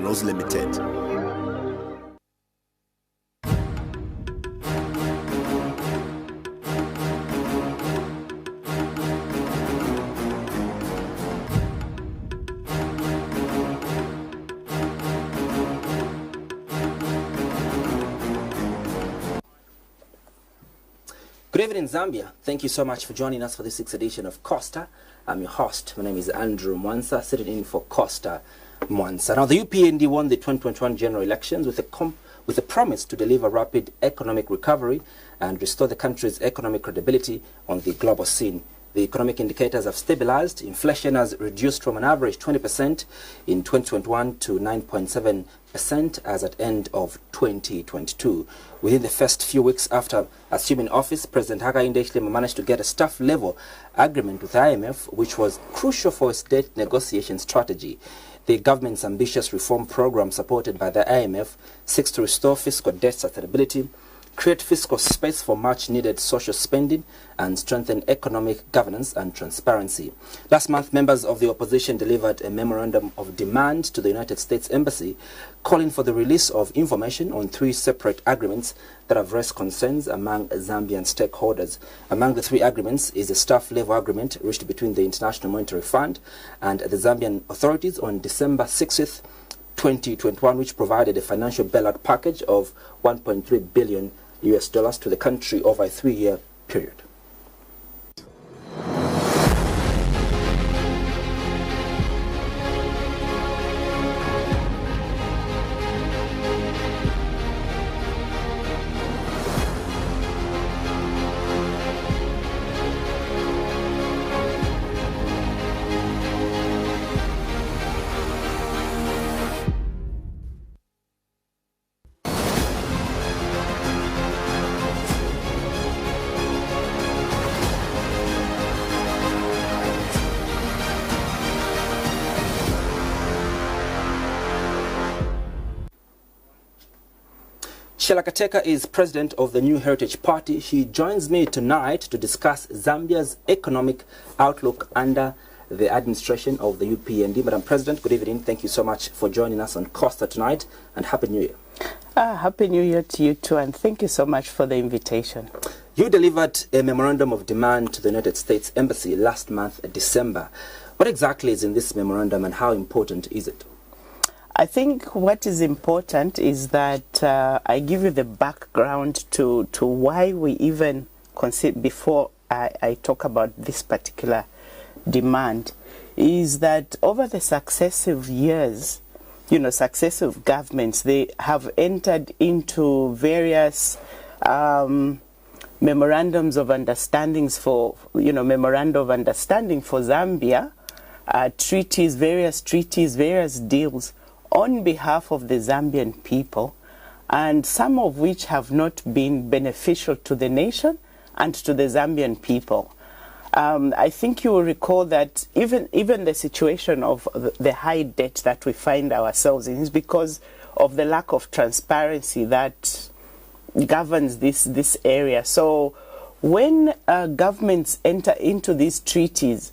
Limited. Good evening, Zambia. Thank you so much for joining us for this 6th edition of Costa. I'm your host. My name is Andrew Mwansa, sitting in for Costa Mwansa. Now, the Upnd won the 2021 general elections with a promise to deliver rapid economic recovery and restore the country's economic credibility on the global scene. The economic indicators have stabilized. Inflation has reduced from an average 20% in 2021 to 9.7% as at end of 2022. Within the first few weeks after assuming office, President Hakainde Hichilema managed to get a staff-level agreement with the IMF, which was crucial for its debt negotiation strategy. The government's ambitious reform program, supported by the IMF, seeks to restore fiscal debt sustainability, create fiscal space for much-needed social spending, and strengthen economic governance and transparency. Last month, members of the opposition delivered a memorandum of demand to the United States Embassy, calling for the release of information on 3 separate agreements that have raised concerns among Zambian stakeholders. Among the 3 agreements is a staff-level agreement reached between the International Monetary Fund and the Zambian authorities on December 6th, 2021, which provided a financial bailout package of $1.3 billion to the country over a 3-year period. Chishala Kateka is president of the New Heritage Party. She joins me tonight to discuss Zambia's economic outlook under the administration of the UPND. Madam President, good evening. Thank you so much for joining us on Costa tonight, and Happy New Year. Happy New Year to you too, and thank you so much for the invitation. You delivered a memorandum of demand to the United States Embassy last month, December. What exactly is in this memorandum, and how important is it? I think what is important is that I give you the background to why we even consider, before I talk about this particular demand, is that over the successive years, successive governments, they have entered into various memorandums of understandings memorandum of understanding for Zambia, various treaties, various deals on behalf of the Zambian people, and some of which have not been beneficial to the nation and to the Zambian people. I think you will recall that even the situation of the high debt that we find ourselves in is because of the lack of transparency that governs this area. So when governments enter into these treaties,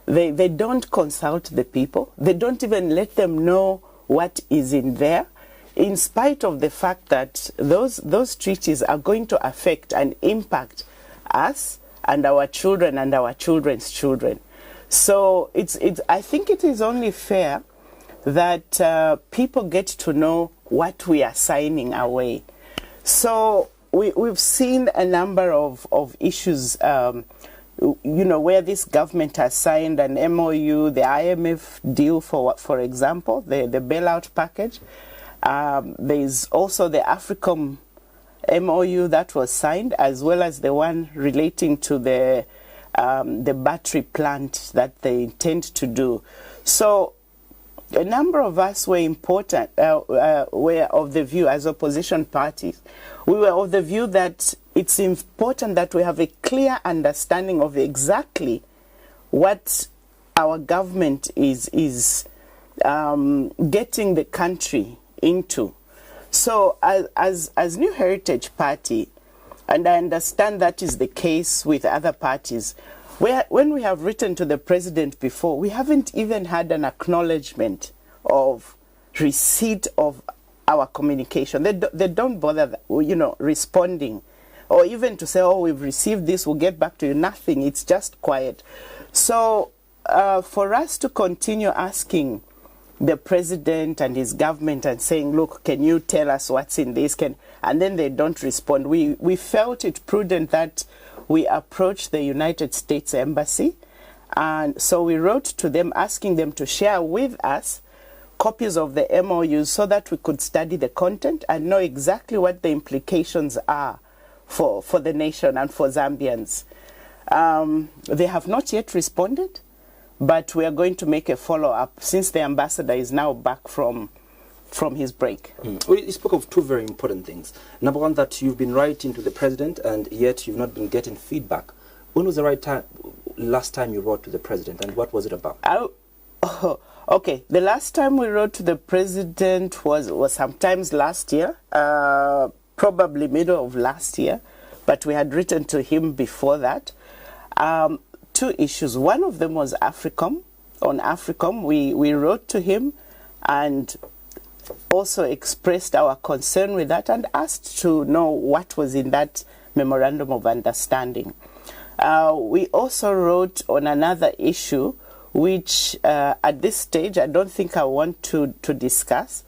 they don't consult the people. They don't even let them know what is in there, in spite of the fact that those treaties are going to affect and impact us and our children and our children's children. So I think it is only fair that people get to know what we are signing away. So we've seen a number of issues where this government has signed an MOU, the IMF deal, for example, the bailout package. There's also the AFRICOM MOU that was signed, as well as the one relating to the battery plant that they intend to do. So a number of us were were of the view, as opposition parties, we were of the view that it's important that we have a clear understanding of exactly what our government is getting the country into. So as New Heritage Party, and I understand that is the case with other parties, when we have written to the president before, we haven't even had an acknowledgement of receipt of our communication. They don't bother, responding, or even to say, oh, we've received this, we'll get back to you. Nothing. It's just quiet. So for us to continue asking the president and his government and saying, look, can you tell us what's in this? And then they don't respond. We felt it prudent that we approach the United States Embassy. And so we wrote to them asking them to share with us copies of the MOUs so that we could study the content and know exactly what the implications are for the nation and for Zambians. They have not yet responded, but we are going to make a follow-up since the ambassador is now back from his break. Well, you spoke of two very important things. Number one, that you've been writing to the president and yet you've not been getting feedback. When was the last time you wrote to the president, and what was it about? Okay, the last time we wrote to the president was sometimes last year, probably middle of last year, but we had written to him before that. Two issues. One of them was AFRICOM. On AFRICOM, we wrote to him and also expressed our concern with that and asked to know what was in that memorandum of understanding. We also wrote on another issue, which at this stage I don't think I want to discuss,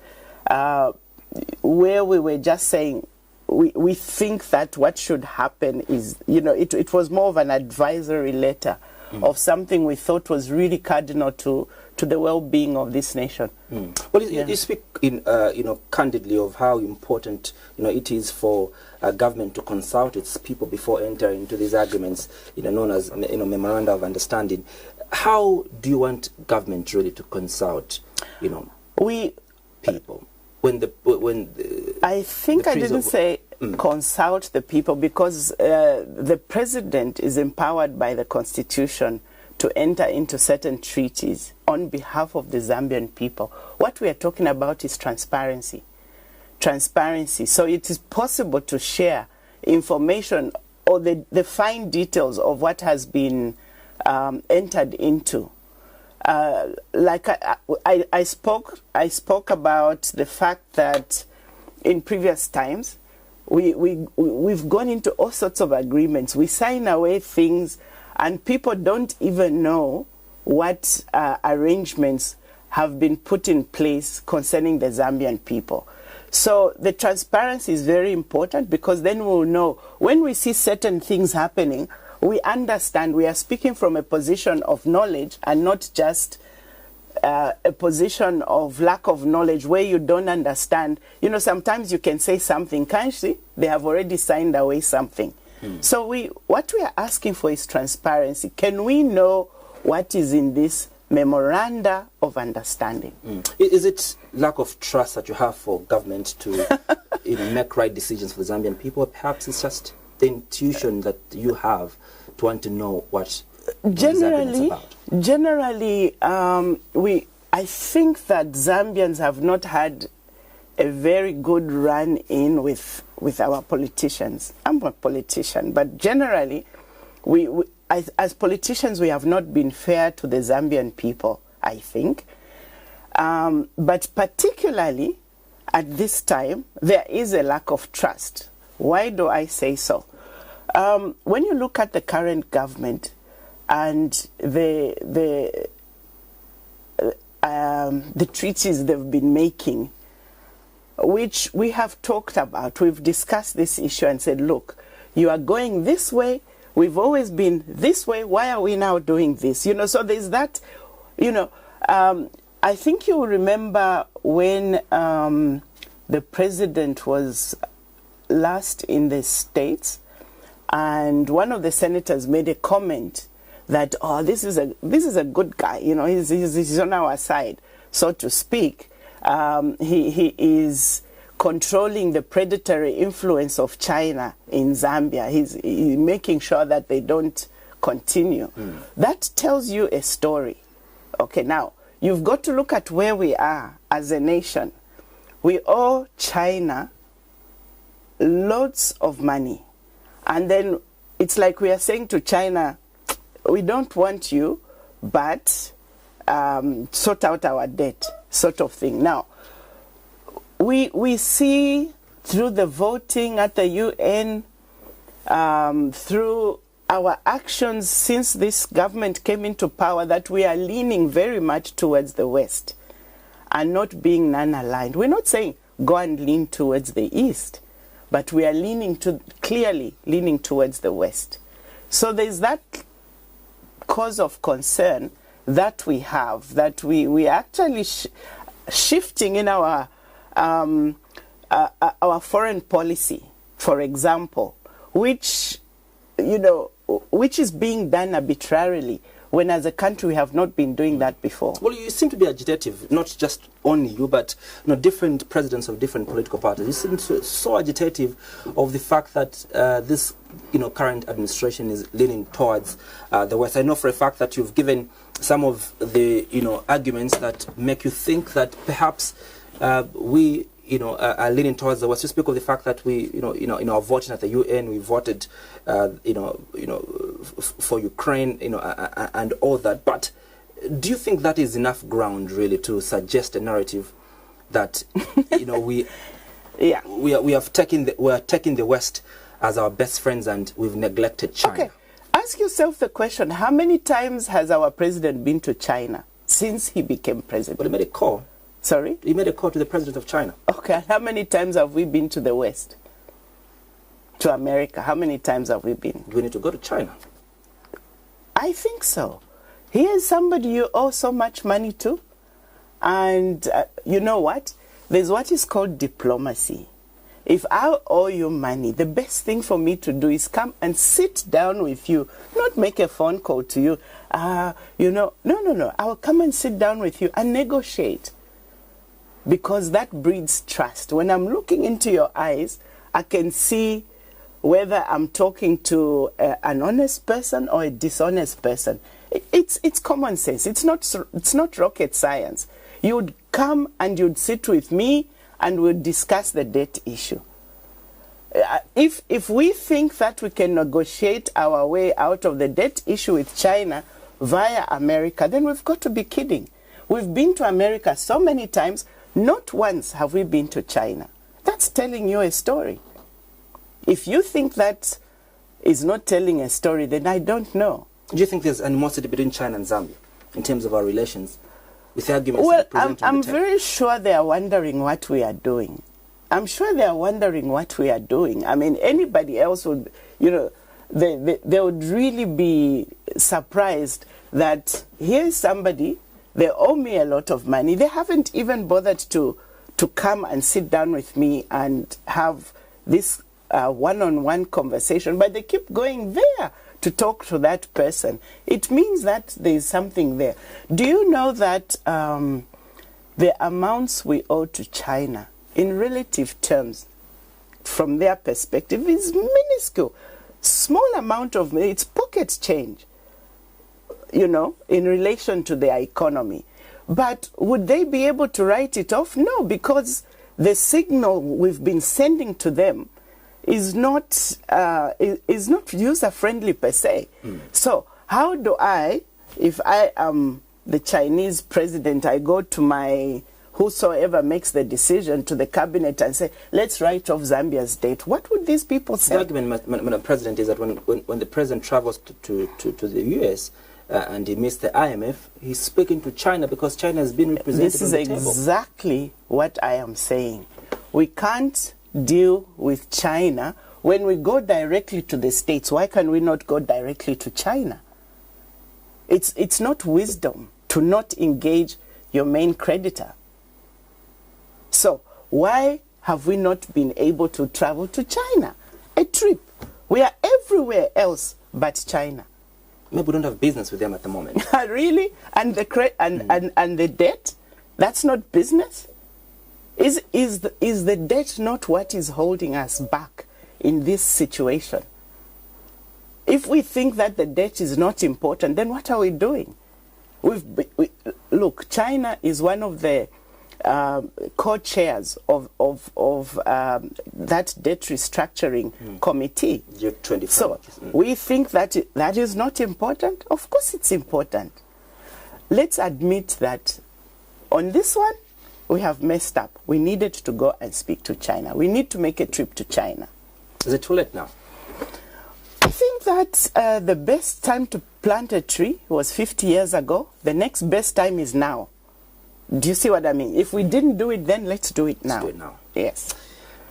where we were just saying we think that what should happen is, it was more of an advisory letter of something we thought was really cardinal to the well-being of this nation. Well, you speak candidly of how important it is for government to consult its people before entering into these agreements, known as memoranda of understanding. How do you want government really to consult, people? I think I didn't say consult the people, because the president is empowered by the Constitution to enter into certain treaties on behalf of the Zambian people. What we are talking about is transparency. So it is possible to share information or the fine details of what has been entered into. Like I spoke about the fact that in previous times we've gone into all sorts of agreements. We sign away things, and people don't even know what arrangements have been put in place concerning the Zambian people. So the transparency is very important, because then we'll know when we see certain things happening, we understand we are speaking from a position of knowledge and not just a position of lack of knowledge where you don't understand. Sometimes you can say something, can't you? They have already signed away something. So what we are asking for is transparency. Can we know what is in this memoranda of understanding? Is it lack of trust that you have for government to make right decisions for the Zambian people? Or perhaps it's just the intuition that you have to want to know what generally about? Generally, I think that Zambians have not had a very good run-in with our politicians. I'm a politician, but generally, as politicians, we have not been fair to the Zambian people, I think. But particularly at this time, there is a lack of trust. Why do I say so? When you look at the current government and the treaties they've been making, which we have talked about, we've discussed this issue and said, look, you are going this way, we've always been this way, why are we now doing this? So there's that, I think you remember when the president was last in the States, and one of the senators made a comment that, this is a good guy, he's on our side, so to speak. He is controlling the predatory influence of China in Zambia. He's making sure that they don't continue. That tells you a story. Okay, now, you've got to look at where we are as a nation. We owe China loads of money. And then it's like we are saying to China, we don't want you, but sort out our debt, sort of thing. Now, we see through the voting at the UN, through our actions since this government came into power, that we are leaning very much towards the West and not being non-aligned. We're not saying go and lean towards the East, but we are clearly leaning towards the West. So there's that cause of concern that we have, that we actually shifting in our foreign policy, for example, which is being done arbitrarily, when as a country we have not been doing that before. Well, you seem to be agitative, not just only you, but different presidents of different political parties. You seem so agitative of the fact that this current administration is leaning towards the West. I know for a fact that you've given some of the arguments that make you think that perhaps we are leaning towards the West. You speak of the fact that we, in our voting at the UN, we voted, for Ukraine, and all that. But do you think that is enough ground, really, to suggest a narrative that, we are taking the West as our best friends and we've neglected China? Okay, ask yourself the question: how many times has our president been to China since he became president? But he made a call. Sorry? He made a call to the president of China. Okay, how many times have we been to the West? To America, how many times have we been? Do we need to go to China? I think so. Here's somebody you owe so much money to. And you know what? There's what is called diplomacy. If I owe you money, the best thing for me to do is come and sit down with you, not make a phone call to you. No. I'll come and sit down with you and negotiate. Because that breeds trust. When I'm looking into your eyes, I can see whether I'm talking to an honest person or a dishonest person. It's common sense. It's not rocket science. You would come and you'd sit with me and we'd discuss the debt issue. If we think that we can negotiate our way out of the debt issue with China via America, then we've got to be kidding. We've been to America so many times. Not once have we been to China. That's telling you a story. If you think that is not telling a story, then I don't know. Do you think there's animosity between China and Zambia in terms of our relations? With the arguments well, I'm very sure they are wondering what we are doing. I'm sure they are wondering what we are doing. I mean, anybody else would, they would really be surprised that here's somebody, they owe me a lot of money. They haven't even bothered to come and sit down with me and have this one-on-one conversation, but they keep going there to talk to that person. It means that there's something there. Do you know that the amounts we owe to China in relative terms, from their perspective, is minuscule? Small amount of money, it's pocket change, in relation to their economy. But would they be able to write it off? No, because the signal we've been sending to them is not user-friendly per se. So how do I, if I am the Chinese president, I go to my whosoever makes the decision, to the cabinet, and say, let's write off Zambia's debt? What would these people say? The argument, Madam President, is that when the president travels to the US and he meets the IMF, he's speaking to China because China has been represented. This is exactly what I am saying. We can't deal with China when we go directly to the States. Why can we not go directly to China? It's not wisdom to not engage your main creditor. So why have we not been able to travel to China? A trip. We are everywhere else but China. Maybe we don't have business with them at the moment. Really? And the debt? That's not business? Is the debt not what is holding us back in this situation? If we think that the debt is not important, then what are we doing? Look, China is one of the co-chairs of that debt restructuring committee. G25. So we think that that is not important? Of course it's important. Let's admit that on this one, we have messed up. We needed to go and speak to China. We need to make a trip to China. Is it too late now? I think that the best time to plant a tree was 50 years ago. The next best time is now. Do you see what I mean? If we didn't do it then, let's do it now. Let's do it now. Yes.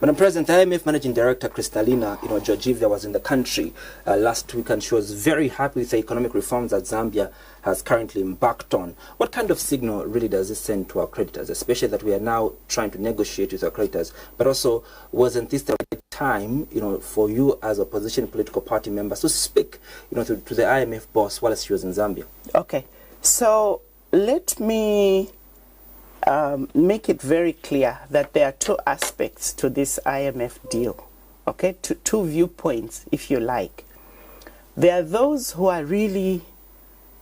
Madam President, the IMF Managing Director, Kristalina Georgieva, was in the country last week, and she was very happy with the economic reforms that Zambia has currently embarked on. What kind of signal really does this send to our creditors, especially that we are now trying to negotiate with our creditors? But also, wasn't this the right time, for you as opposition political party members to speak, to the IMF boss while she was in Zambia? Okay, so let me make it very clear that there are two aspects to this IMF deal, okay? Two viewpoints, if you like. There are those who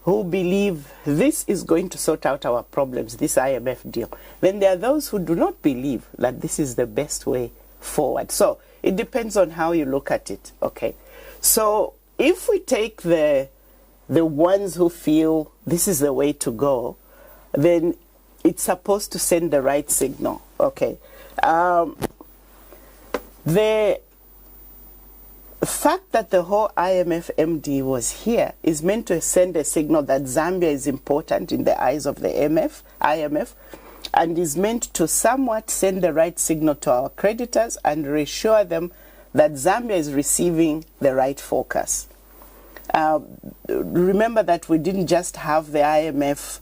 believe this is going to sort out our problems, this IMF deal. Then there are those who do not believe that this is the best way forward. So it depends on how you look at it, okay? So if we take the ones who feel this is the way to go, then it's supposed to send the right signal. Okay. The fact that the whole IMF MD was here is meant to send a signal that Zambia is important in the eyes of the IMF, and is meant to somewhat send the right signal to our creditors and reassure them that Zambia is receiving the right focus. Remember that we didn't just have the IMF.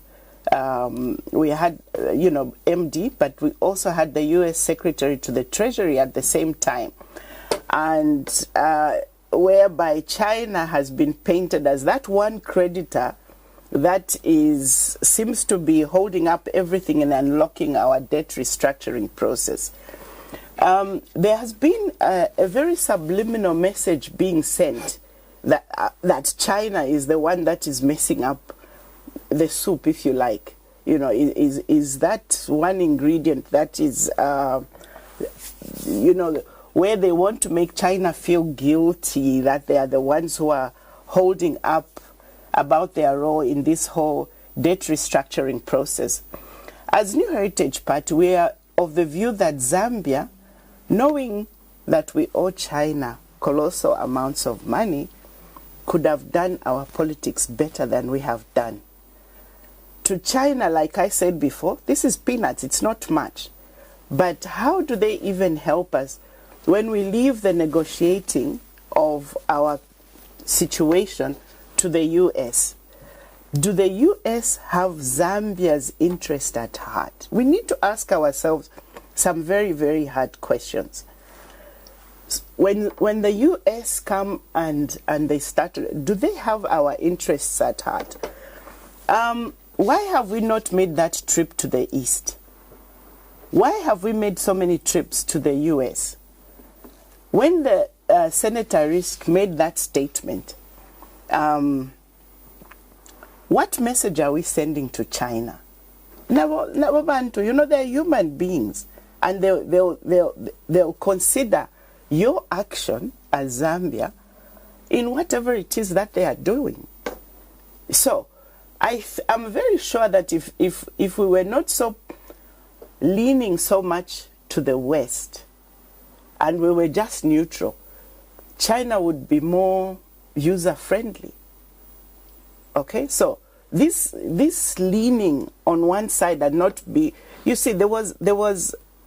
We had, MD, but we also had the U.S. Secretary to the Treasury at the same time. And whereby China has been painted as that one creditor that seems to be holding up everything and unlocking our debt restructuring process. There has been a very subliminal message being sent that China is the one that is messing up the soup, if you like. Is that one ingredient that is, where they want to make China feel guilty that they are the ones who are holding up about their role in this whole debt restructuring process. As New Heritage Party, we are of the view that Zambia, knowing that we owe China colossal amounts of money, could have done our politics better than we have done. To China, like I said before, this is peanuts, it's not much. But how do they even help us when we leave the negotiating of our situation to the U.S.? Do the U.S. have Zambia's interest at heart? We need to ask ourselves some very, very hard questions. When the U.S. come and they start, do they have our interests at heart? Why have we not made that trip to the East? Why have we made so many trips to the U.S.? When the Senator Risk made that statement, what message are we sending to China? They're human beings, and they'll consider your action as Zambia in whatever it is that they are doing. So I'm very sure that if we were not so leaning so much to the West and we were just neutral, China would be more user-friendly. Okay, so this leaning on one side and not be, you see, there was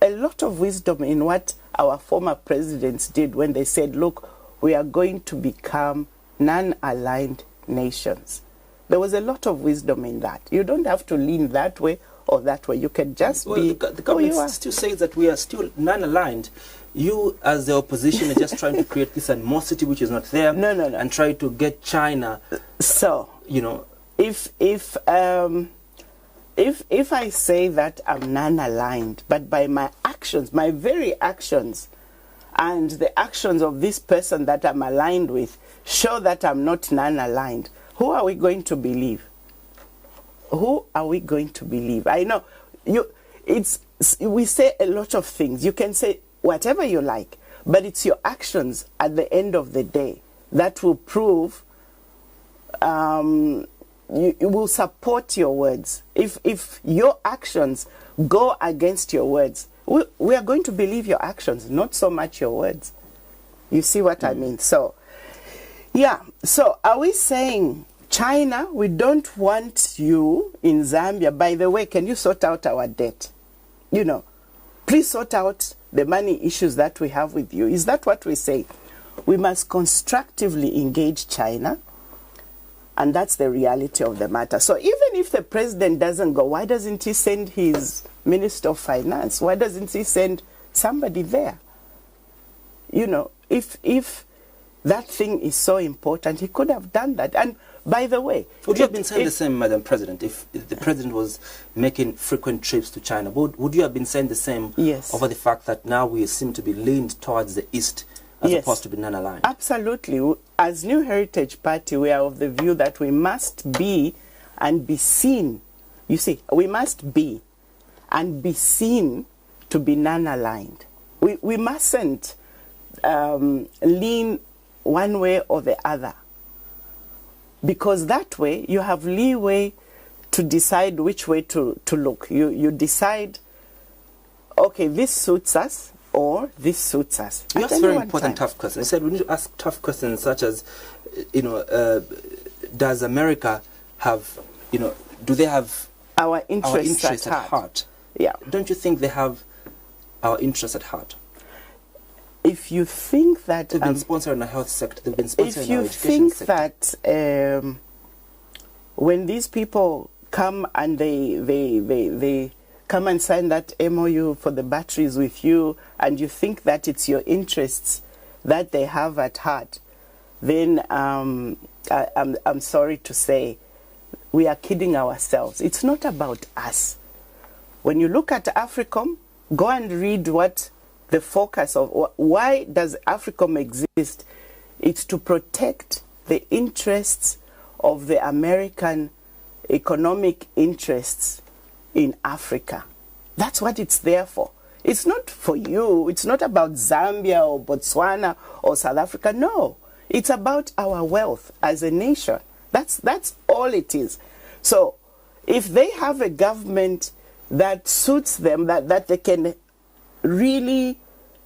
a lot of wisdom in what our former presidents did when they said, look, we are going to become non-aligned nations. There was a lot of wisdom in that. You don't have to lean that way or that way. You can just be the government still says that we are still non-aligned. You, as the opposition, are just trying to create this animosity which is not there. No. And try to get China. So, if I say that I'm non-aligned, but by my actions, my very actions, and the actions of this person that I'm aligned with show that I'm not non-aligned, who are we going to believe? Who are we going to believe? I know we say a lot of things. You can say whatever you like, but it's your actions at the end of the day that will prove, you will support your words. If your actions go against your words, we are going to believe your actions, not so much your words. You see what I mean? So, yeah. So are we saying, China, we don't want you in Zambia. By the way, can you sort out our debt? You know, please sort out the money issues that we have with you. Is that what we say? We must constructively engage China, and that's the reality of the matter. So even if the president doesn't go, why doesn't he send his Minister of Finance? Why doesn't he send somebody there? You know, if that thing is so important, he could have done that. And by the way, would you have been saying the same, Madam President, if the president was making frequent trips to China? Would you have been saying the same over the fact that now we seem to be leaned towards the East as opposed to be non-aligned? Absolutely. As New Heritage Party, we are of the view that we must be and be seen. You see, we must be and be seen to be non-aligned. We mustn't lean one way or the other, because that way you have leeway to decide which way to look. You decide, okay, this suits us or this suits us. You asked very important tough questions. I said we need to ask tough questions such as, you know, does America have, you know, do they have our interests at heart? Yeah. Don't you think they have our interests at heart? If you think that they've been sponsoring the health sector, they've been sponsoring our education sector. If you think that when these people come and they come and sign that MOU for the batteries with you, and you think that it's your interests that they have at heart, then I'm sorry to say we are kidding ourselves. It's not about us. When you look at AFRICOM, go and read what the focus of why does AFRICOM exist. It's to protect the interests of the American economic interests in Africa. That's what it's there for. It's not for you. It's not about Zambia or Botswana or South Africa. No, it's about our wealth as a nation. That's all it is. So if they have a government that suits them, that they can really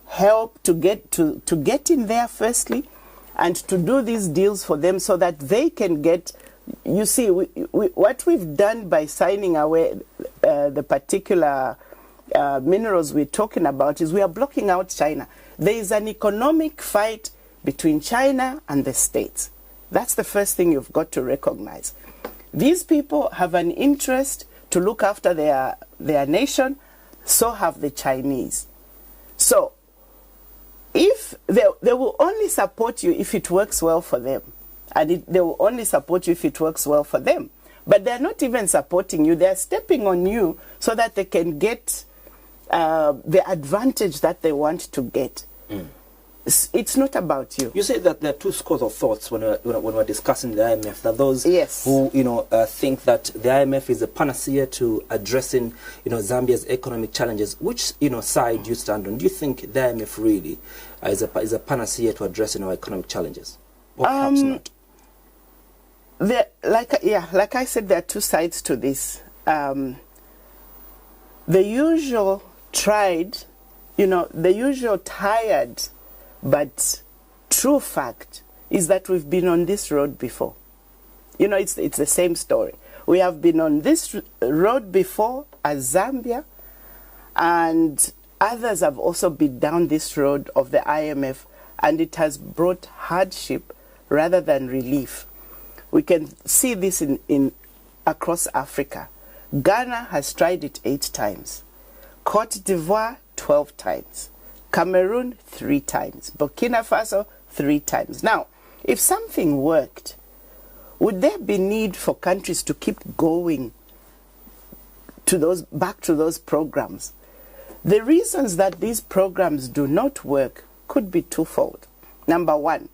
help to get in there firstly, and to do these deals for them so that they can get. You see, what we've done by signing away the particular minerals we're talking about is we are blocking out China. There is an economic fight between China and the States. That's the first thing you've got to recognize. These people have an interest to look after their nation, so have the Chinese. So if they will only support you if it works well for them, and they will only support you if it works well for them. But they're not even supporting you. They're stepping on you so that they can get the advantage that they want to get. It's not about you. You say that there are two schools of thoughts when we're discussing the IMF. There are those who think that the IMF is a panacea to addressing Zambia's economic challenges. Which side do you stand on? Do you think the IMF really is a panacea to addressing our economic challenges, or perhaps not? Like I said, there are two sides to this. The usual tired, but true fact is that we've been on this road before. It's the same story. We have been on this road before as Zambia, and others have also been down this road of the IMF, and it has brought hardship rather than relief. We can see this in across Africa. Ghana has tried it 8 times. Cote d'Ivoire, 12 times. Cameroon, 3 times. Burkina Faso, 3 times. Now, if something worked, would there be need for countries to keep going back to those programs? The reasons that these programs do not work could be twofold. Number one,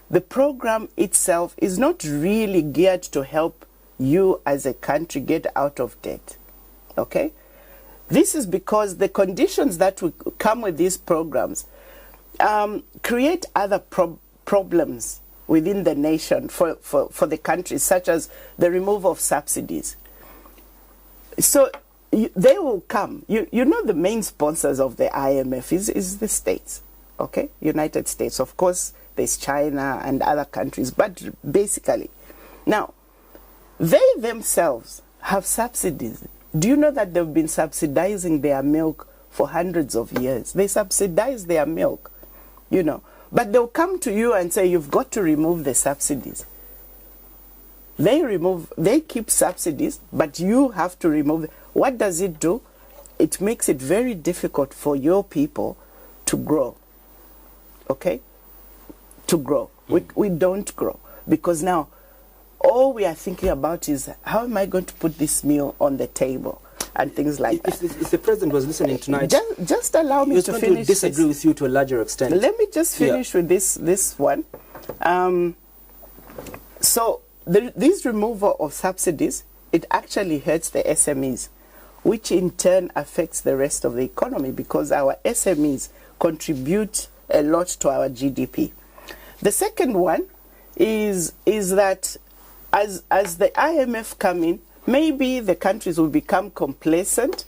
the program itself is not really geared to help you as a country get out of debt. Okay? This is because the conditions that will come with these programs create other problems within the nation for the countries, such as the removal of subsidies. So they will come. You know the main sponsors of the IMF is the states, okay? United States. Of course, there's China and other countries, but basically. Now, they themselves have subsidies. Do you know that they've been subsidizing their milk for hundreds of years? They subsidize their milk, you know. But they'll come to you and say, you've got to remove the subsidies. They keep subsidies, but you have to remove them. What does it do? It makes it very difficult for your people to grow, okay? To grow. We don't grow because now all we are thinking about is how am I going to put this meal on the table and things like that. If the president was listening tonight, just allow me to finish. To disagree with you to a larger extent. Let me just finish with this one. So this removal of subsidies, it actually hurts the SMEs, which in turn affects the rest of the economy because our SMEs contribute a lot to our GDP. The second one is that as the IMF come in, maybe the countries will become complacent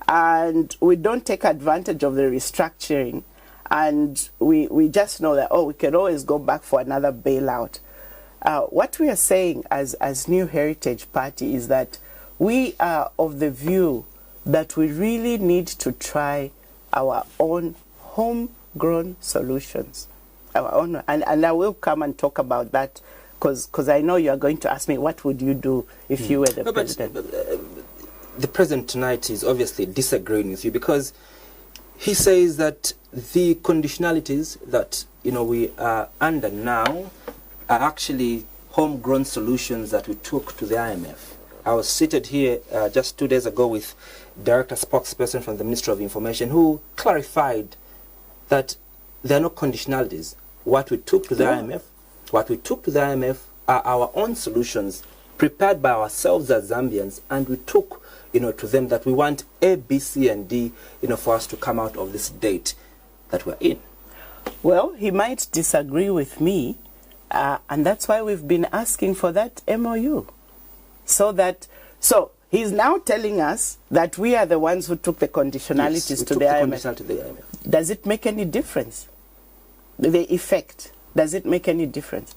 and we don't take advantage of the restructuring and we just know that, oh, we can always go back for another bailout. What we are saying as New Heritage Party is that we are of the view that we really need to try our own homegrown solutions. Our own, and I will come and talk about that because I know you are going to ask me, what would you do if you were the president? But, the president tonight is obviously disagreeing with you because he says that the conditionalities that we are under now are actually homegrown solutions that we took to the IMF. I was seated here just 2 days ago with director spokesperson from the Ministry of Information who clarified that there are no conditionalities. What we took to the IMF are our own solutions prepared by ourselves as Zambians, and we took to them that we want A, B, C, and D for us to come out of this date that we're in. Well, he might disagree with me, and that's why we've been asking for that MOU. So he's now telling us that we are the ones who took the conditionalities to the IMF. Does it make any difference? The effect, does it make any difference?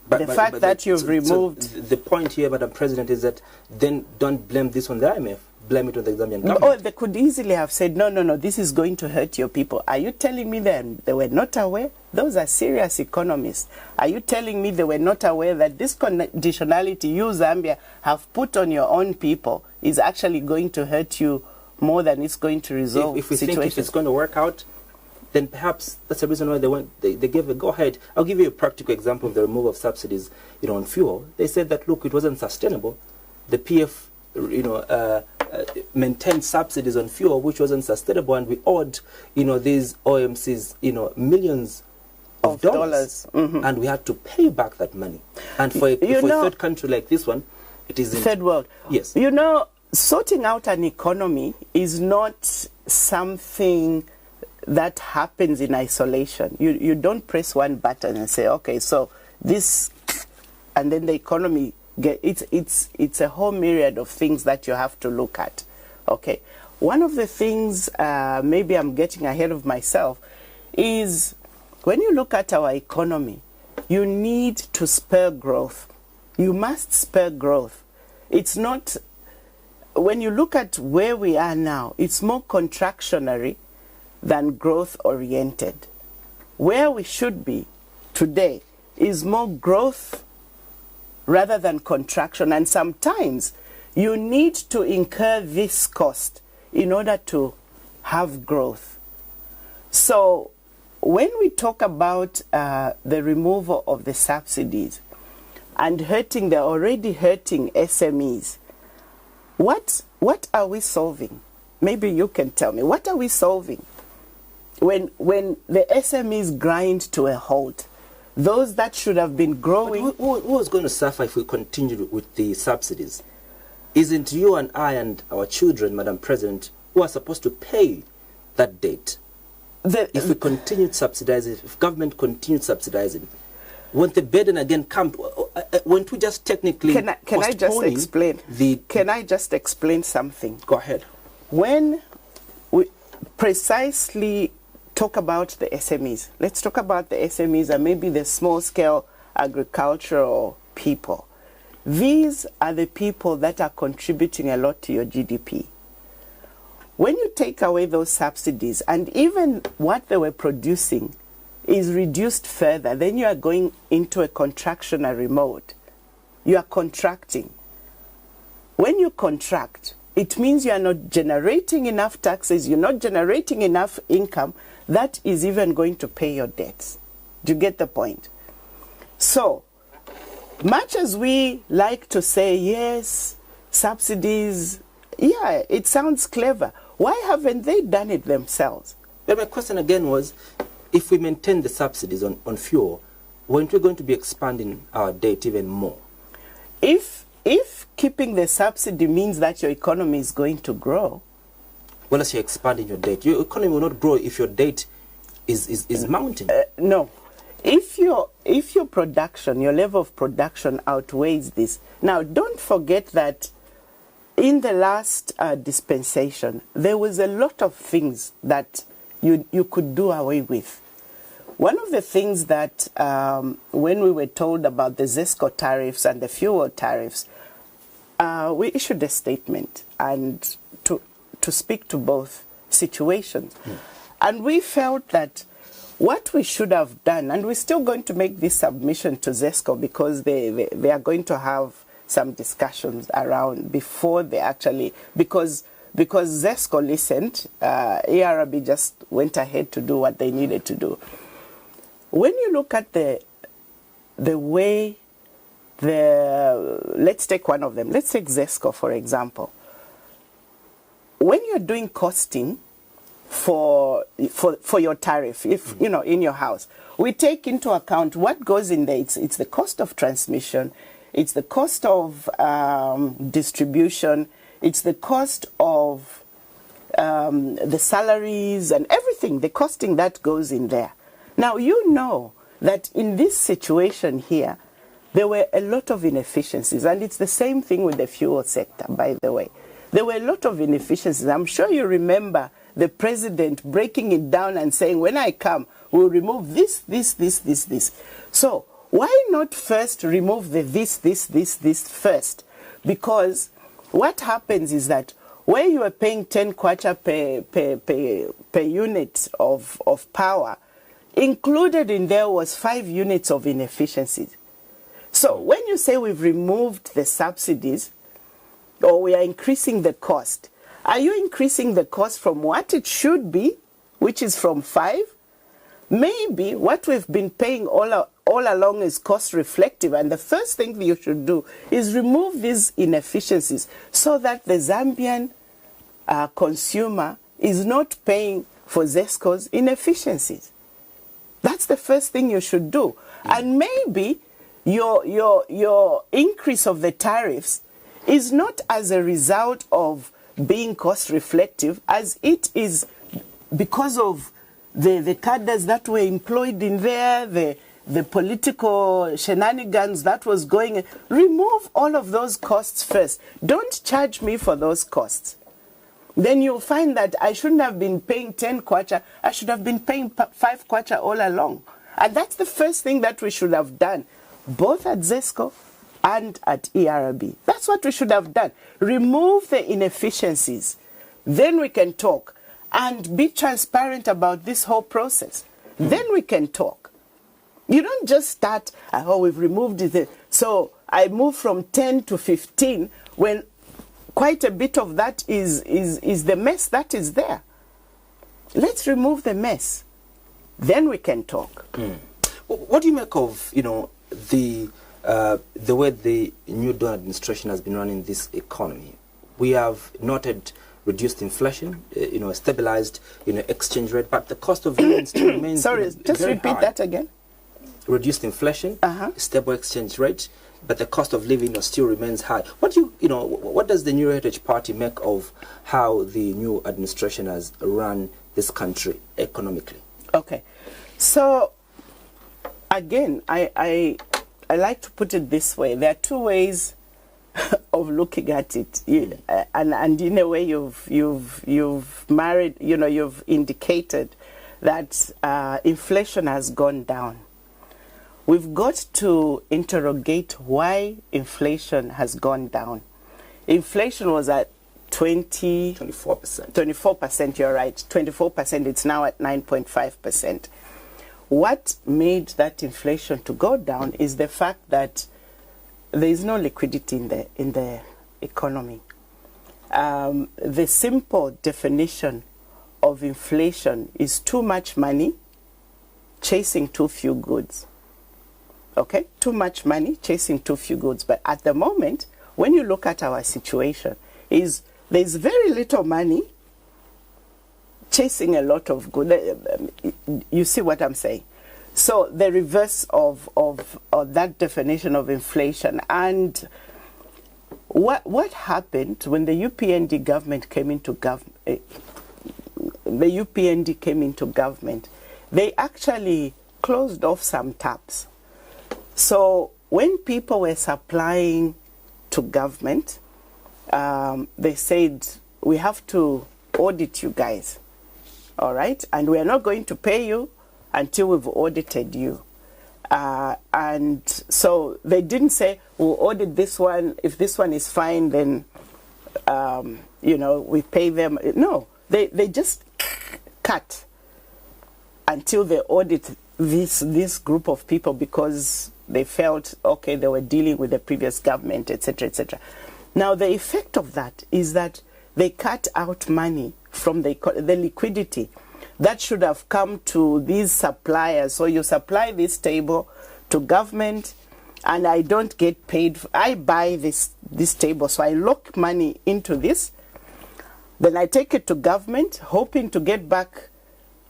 The fact that you've removed... So the point here, Madam President, is that then don't blame this on the IMF. Blame it on the Zambian government. Oh, they could easily have said, no, this is going to hurt your people. Are you telling me then they were not aware? Those are serious economists. Are you telling me they were not aware that this conditionality you, Zambia, have put on your own people is actually going to hurt you more than it's going to resolve if we think if it's going to work out, then perhaps that's the reason why they gave a go-ahead. I'll give you a practical example of the removal of subsidies on fuel. They said that, look, it wasn't sustainable. The PF maintained subsidies on fuel, which wasn't sustainable, and we owed, these OMCs, millions of dollars. Mm-hmm. And we had to pay back that money. And for a third country like this one, it is third world. Yes. Sorting out an economy is not something that happens in isolation. You don't press one button and say, okay, so this, and then the economy it's a whole myriad of things that you have to look at. Okay, one of the things, maybe I'm getting ahead of myself, is when you look at our economy, you need to spur growth. You must spur growth. It's not, when you look at where we are now, it's more contractionary than growth oriented. Where we should be today is more growth rather than contraction, and sometimes you need to incur this cost in order to have growth. So when we talk about the removal of the subsidies and the already hurting SMEs, what are we solving? Maybe you can tell me, what are we solving when the SMEs grind to a halt? Those that should have been growing... But who is going to suffer if we continue with the subsidies? Isn't you and I and our children, Madam President, who are supposed to pay that debt? If we continued subsidizing, if government continued subsidizing, won't the burden again come? Won't we just technically Can I just explain? Can I just explain something? Go ahead. When we precisely talk about the SMEs, let's talk about the SMEs and maybe the small-scale agricultural people. These are the people that are contributing a lot to your GDP. When you take away those subsidies and even what they were producing is reduced further, then you are going into a contractionary mode. You are contracting. When you contract, it means you are not generating enough taxes, you're not generating enough income that is even going to pay your debts. Do you get the point? So, much as we like to say, yes, subsidies, yeah, it sounds clever. Why haven't they done it themselves? But my question again was, if we maintain the subsidies on fuel, weren't we going to be expanding our debt even more? If keeping the subsidy means that your economy is going to grow. Well, as you're expanding your debt, your economy will not grow if your debt is mounting. No. If your production, your level of production outweighs this. Now, don't forget that in the last dispensation, there was a lot of things that you could do away with. One of the things that when we were told about the ZESCO tariffs and the fuel tariffs, we issued a statement and to speak to both situations. And we felt that what we should have done, and we're still going to make this submission to ZESCO because they are going to have some discussions around before they actually, because ZESCO listened, ARB just went ahead to do what they needed to do. When you look at the way let's take one of them. Let's take ZESCO, for example. When you're doing costing for your tariff, if you know, in your house, we take into account what goes in there. It's the cost of transmission, it's the cost of distribution, it's the cost of the salaries and everything, the costing that goes in there. Now, you know that in this situation here, there were a lot of inefficiencies, and it's the same thing with the fuel sector, by the way. There were a lot of inefficiencies. I'm sure you remember the president breaking it down and saying, when I come, we'll remove this. So why not first remove the this first? Because what happens is that where you are paying 10 kwacha per unit of power, included in there was 5 units of inefficiencies. So when you say we've removed the subsidies or we are increasing the cost, are you increasing the cost from what it should be, which is from 5? Maybe what we've been paying all along is cost reflective, and the first thing that you should do is remove these inefficiencies so that the Zambian consumer is not paying for ZESCO's inefficiencies. That's the first thing you should do. And maybe your increase of the tariffs is not as a result of being cost reflective as it is because of the cadres that were employed in there, the political shenanigans that was going. Remove all of those costs first. Don't charge me for those costs. Then you'll find that I shouldn't have been paying 10 kwacha, I should have been paying 5 kwacha all along. And that's the first thing that we should have done, both at ZESCO and at ERB. That's what we should have done. Remove the inefficiencies. Then we can talk. And be transparent about this whole process. Then we can talk. You don't just start, oh, we've removed it. So I move from 10 to 15 when quite a bit of that is the mess that is there. Let's remove the mess. Then we can talk. What do you make of, the way the new Dawn administration has been running this economy? We have noted reduced inflation, stabilized, exchange rate, but the cost of living still remains Sorry, just repeat high. that again. Reduced inflation, stable exchange rate, but the cost of living still remains high. What does the New Heritage Party make of how the new administration has run this country economically? Okay, so again, I like to put it this way. There are two ways of looking at it, and in a way you've married, you've indicated that inflation has gone down. We've got to interrogate why inflation has gone down. Inflation was at 24%. 24%, you're right. 24%, it's now at 9.5%. What made that inflation to go down is the fact that there is no liquidity in the economy. The simple definition of inflation is too much money chasing too few goods. Okay? Too much money chasing too few goods. But at the moment, when you look at our situation, there's very little money chasing a lot of goods. You see what I'm saying? So the reverse of that definition of inflation. And what happened when the UPND government came into government, they actually closed off some taps. So when people were supplying to government, they said, we have to audit you guys, all right? And we're not going to pay you until we've audited you. And so they didn't say, we'll audit this one. If this one is fine, then, we pay them. No, they just cut until they audit this group of people, because they felt, okay, they were dealing with the previous government, etc., etc. Now, the effect of that is that they cut out money from the liquidity that should have come to these suppliers. So you supply this table to government, and I don't get paid. I buy this table, so I lock money into this. Then I take it to government, hoping to get back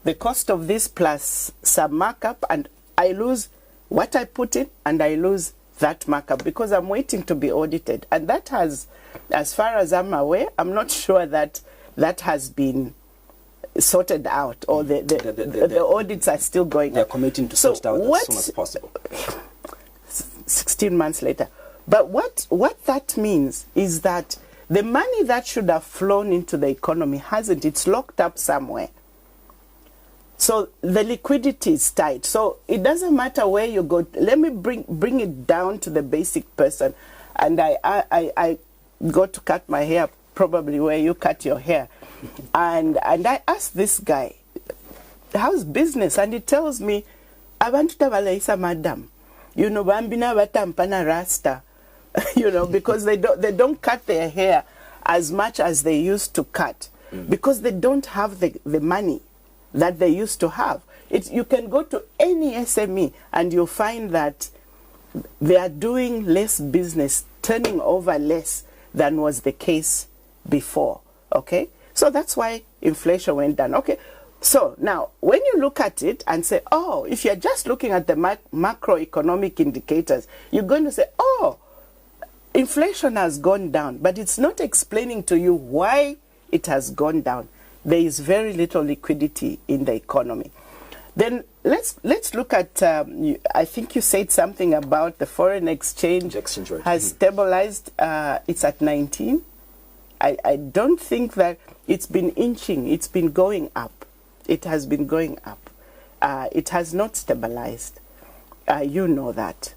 the cost of this plus some markup, and I lose what I put in, and I lose that markup because I'm waiting to be audited. And that has, as far as I'm aware, I'm not sure that has been sorted out, or the audits are still going on. They're committing to sort out as soon as possible. 16 months later. But what that means is that the money that should have flown into the economy hasn't. It's locked up somewhere. So the liquidity is tight. So it doesn't matter where you go. Let me bring it down to the basic person. And I go to cut my hair, probably where you cut your hair. And I asked this guy, how's business? And he tells me, abantu tabalaisa madam. Bambina batampana rasta. Because they don't cut their hair as much as they used to cut. Because they don't have the money that they used to have. You can go to any SME and you'll find that they are doing less business, turning over less than was the case before. Okay? So that's why inflation went down. Okay? So now, when you look at it and say, oh, if you're just looking at the macroeconomic indicators, you're going to say, oh, inflation has gone down, but it's not explaining to you why it has gone down. There is very little liquidity in the economy. Then let's look at, I think you said something about the foreign exchange rate has stabilized. It's at 19. I don't think that it's been inching. It's been going up. It has been going up. It has not stabilized. You know that.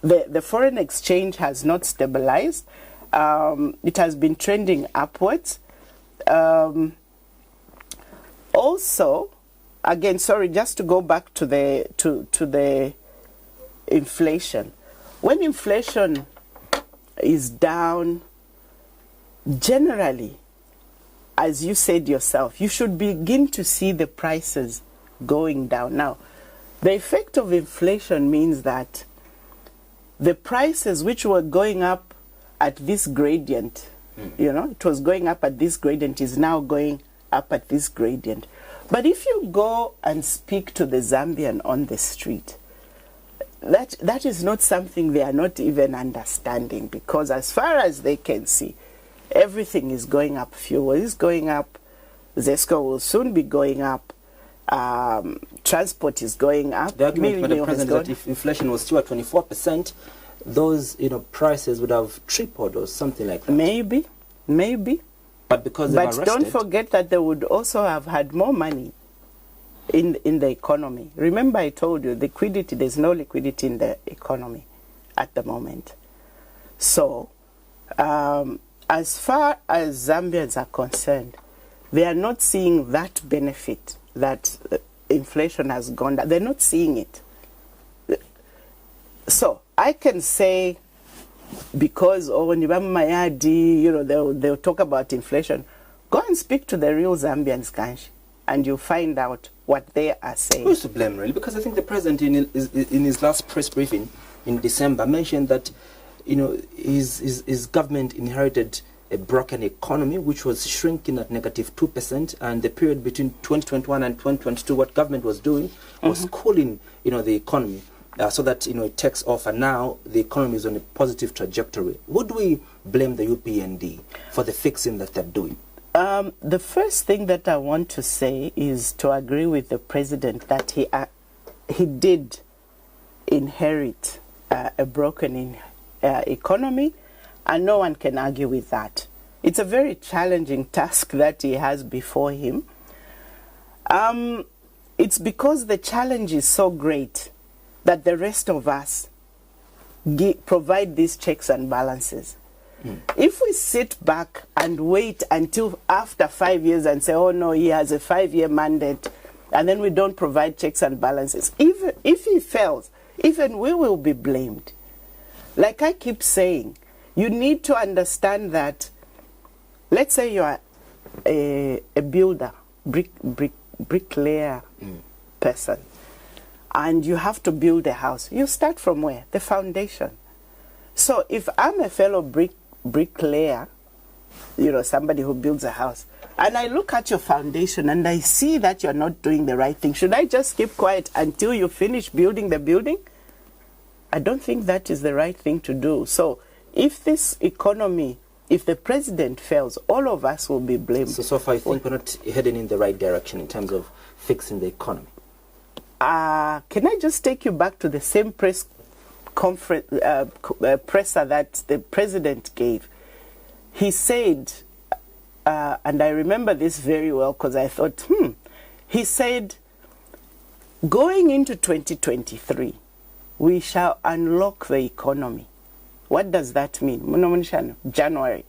The foreign exchange has not stabilized. It has been trending upwards. Also, again, sorry, just to go back to the inflation. When inflation is down, generally, as you said yourself, you should begin to see the prices going down. Now, the effect of inflation means that the prices which were going up at this gradient, it was going up at this gradient, is now going up at this gradient. But if you go and speak to the Zambian on the street, that is not something they are not even understanding, because as far as they can see, everything is going up. Fuel is going up. Zesco will soon be going up. Transport is going up. The argument by the president is that if inflation was still at 24%, those prices would have tripled or something like that. Maybe. But because they But don't forget that they would also have had more money in the economy. Remember, I told you liquidity. There's no liquidity in the economy at the moment. So, as far as Zambians are concerned, they are not seeing that benefit that inflation has gone down. They're not seeing it. So I can say, because they'll talk about inflation. Go and speak to the real Zambians, Kanshi, and you'll find out what they are saying. Who's to blame, really? Because I think the president, in his last press briefing in December, mentioned that his government inherited a broken economy, which was shrinking at -2%, and the period between 2021 and 2022, what government was doing was cooling, the economy, so that it takes off, and now the economy is on a positive trajectory. Would we blame the UPND for the fixing that they're doing? The first thing that I want to say is to agree with the president that he did inherit a broken economy, and no one can argue with that. It's a very challenging task that he has before him. It's because the challenge is so great that the rest of us provide these checks and balances. If we sit back and wait until after 5 years and say, oh no, he has a 5-year mandate, and then we don't provide checks and balances, even if he fails, even we will be blamed. Like I keep saying, you need to understand that, let's say you are a builder, bricklayer person, and you have to build a house. You start from where? The foundation. So if I'm a fellow bricklayer, somebody who builds a house, and I look at your foundation and I see that you're not doing the right thing, should I just keep quiet until you finish building the building? I don't think that is the right thing to do. So if this economy, if the president fails, all of us will be blamed. So far, I think we're not heading in the right direction in terms of fixing the economy. Can I just take you back to the same press conference, presser that the president gave? He said, and I remember this very well because I thought, he said, going into 2023, we shall unlock the economy. What does that mean? January.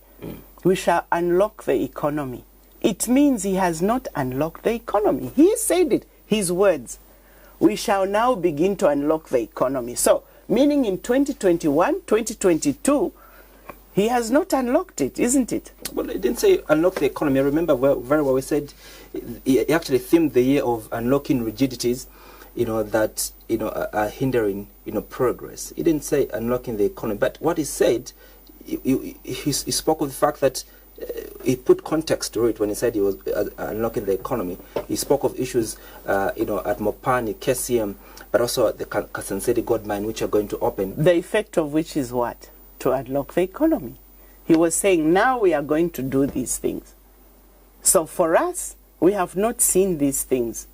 We shall unlock the economy. It means he has not unlocked the economy. He said it, his words. We shall now begin to unlock the economy. So, meaning in 2021, 2022, he has not unlocked it, isn't it? Well, he didn't say unlock the economy. I remember very well we said he actually themed the year of unlocking rigidities, that are hindering progress. He didn't say unlocking the economy, but what he said, he spoke of the fact that he put context to it when he said he was unlocking the economy. He spoke of issues at Mopani, KCM, but also at the Kasansedi gold mine, which are going to open. The effect of which is what? To unlock the economy. He was saying now we are going to do these things. So for us, we have not seen these things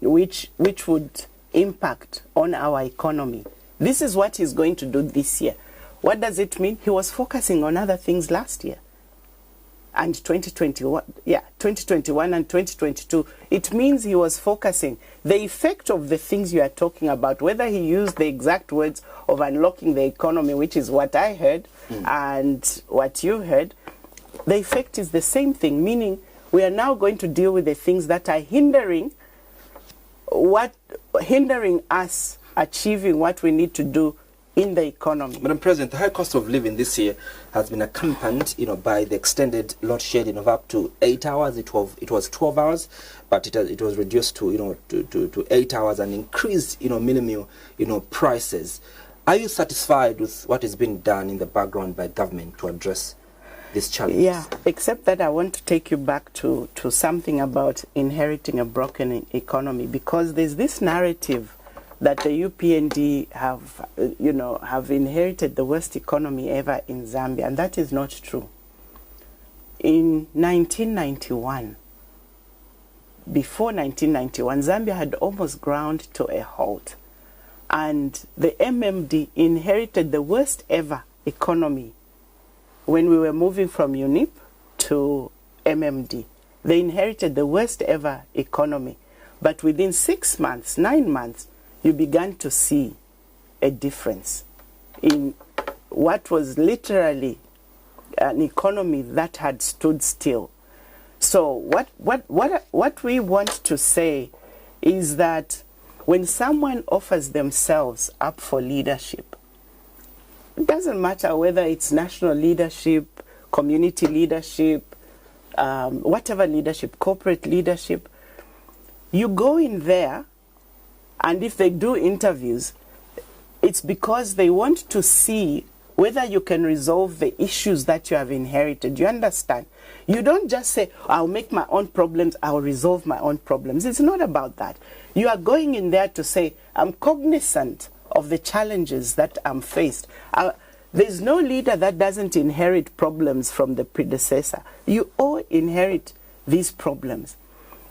which would impact on our economy. This is what he's going to do this year. What does it mean? He was focusing on other things last year. And 2021 and 2022, it means he was focusing. The effect of the things you are talking about, whether he used the exact words of unlocking the economy, which is what I heard, and what you heard, the effect is the same thing, meaning we are now going to deal with the things that are hindering us achieving what we need to do in the economy. Madam President, the high cost of living this year has been accompanied, by the extended load shedding of up to 8 hours. It was 12 hours, but it was reduced to 8 hours and increased, minimum, prices. Are you satisfied with what is being done in the background by government to address this challenge? Yeah, except that I want to take you back to something about inheriting a broken economy, because there's this narrative that the UPND have inherited the worst economy ever in Zambia, and that is not true. In 1991, before 1991, Zambia had almost ground to a halt. And the MMD inherited the worst ever economy when we were moving from UNIP to MMD. They inherited the worst ever economy. But within 6 months, 9 months, you began to see a difference in what was literally an economy that had stood still. So what we want to say is that when someone offers themselves up for leadership, it doesn't matter whether it's national leadership, community leadership, whatever leadership, corporate leadership, you go in there, and if they do interviews, it's because they want to see whether you can resolve the issues that you have inherited. You understand? You don't just say, I'll make my own problems, I'll resolve my own problems. It's not about that. You are going in there to say, I'm cognizant of the challenges that I'm faced. There's no leader that doesn't inherit problems from the predecessor. You all inherit these problems.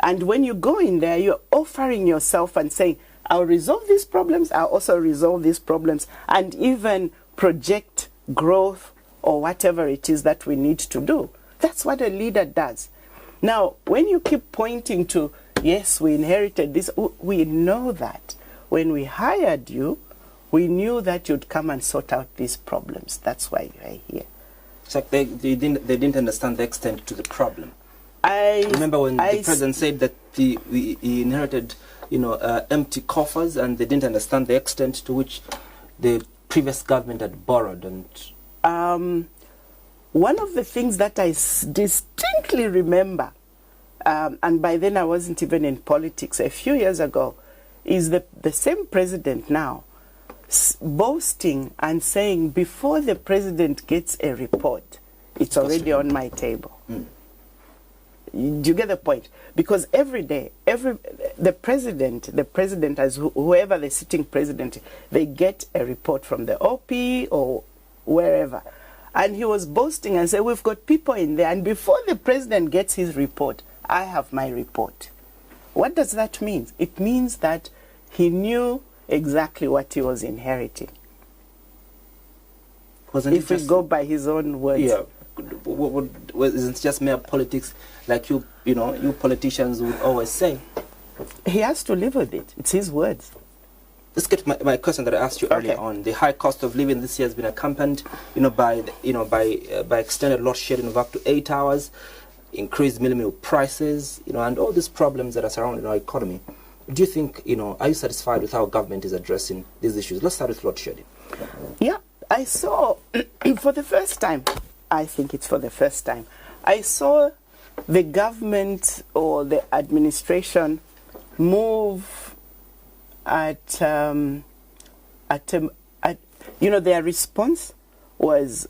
And when you go in there, you're offering yourself and saying, I'll resolve these problems, I'll also resolve these problems, and even project growth or whatever it is that we need to do. That's what a leader does. Now, when you keep pointing to, yes, we inherited this, we know that. When we hired you, we knew that you'd come and sort out these problems. That's why you are here. It's like they didn't understand the extent to the problem. I remember when the president said that he inherited, empty coffers, and they didn't understand the extent to which the previous government had borrowed. And one of the things that I distinctly remember, and by then I wasn't even in politics, a few years ago, is the same president now boasting and saying, before the president gets a report, it's already on my table. Do you get the point? Because every day, the president as whoever the sitting president, they get a report from the OP or wherever. And he was boasting and said, we've got people in there, and before the president gets his report, I have my report. What does that mean? It means that he knew exactly what he was inheriting. If we go by his own words. Yeah. Isn't it just mere politics, like you politicians would always say? He has to live with it. It's his words. Let's get to my question that I asked you earlier on. The high cost of living this year has been accompanied, by extended load shedding of up to 8 hours, increased minimum prices, and all these problems that are surrounding our economy. Do you think, are you satisfied with how government is addressing these issues? Let's start with load shedding. Yeah, I saw for the first time. I think it's for the first time. I saw the government or the administration move their response was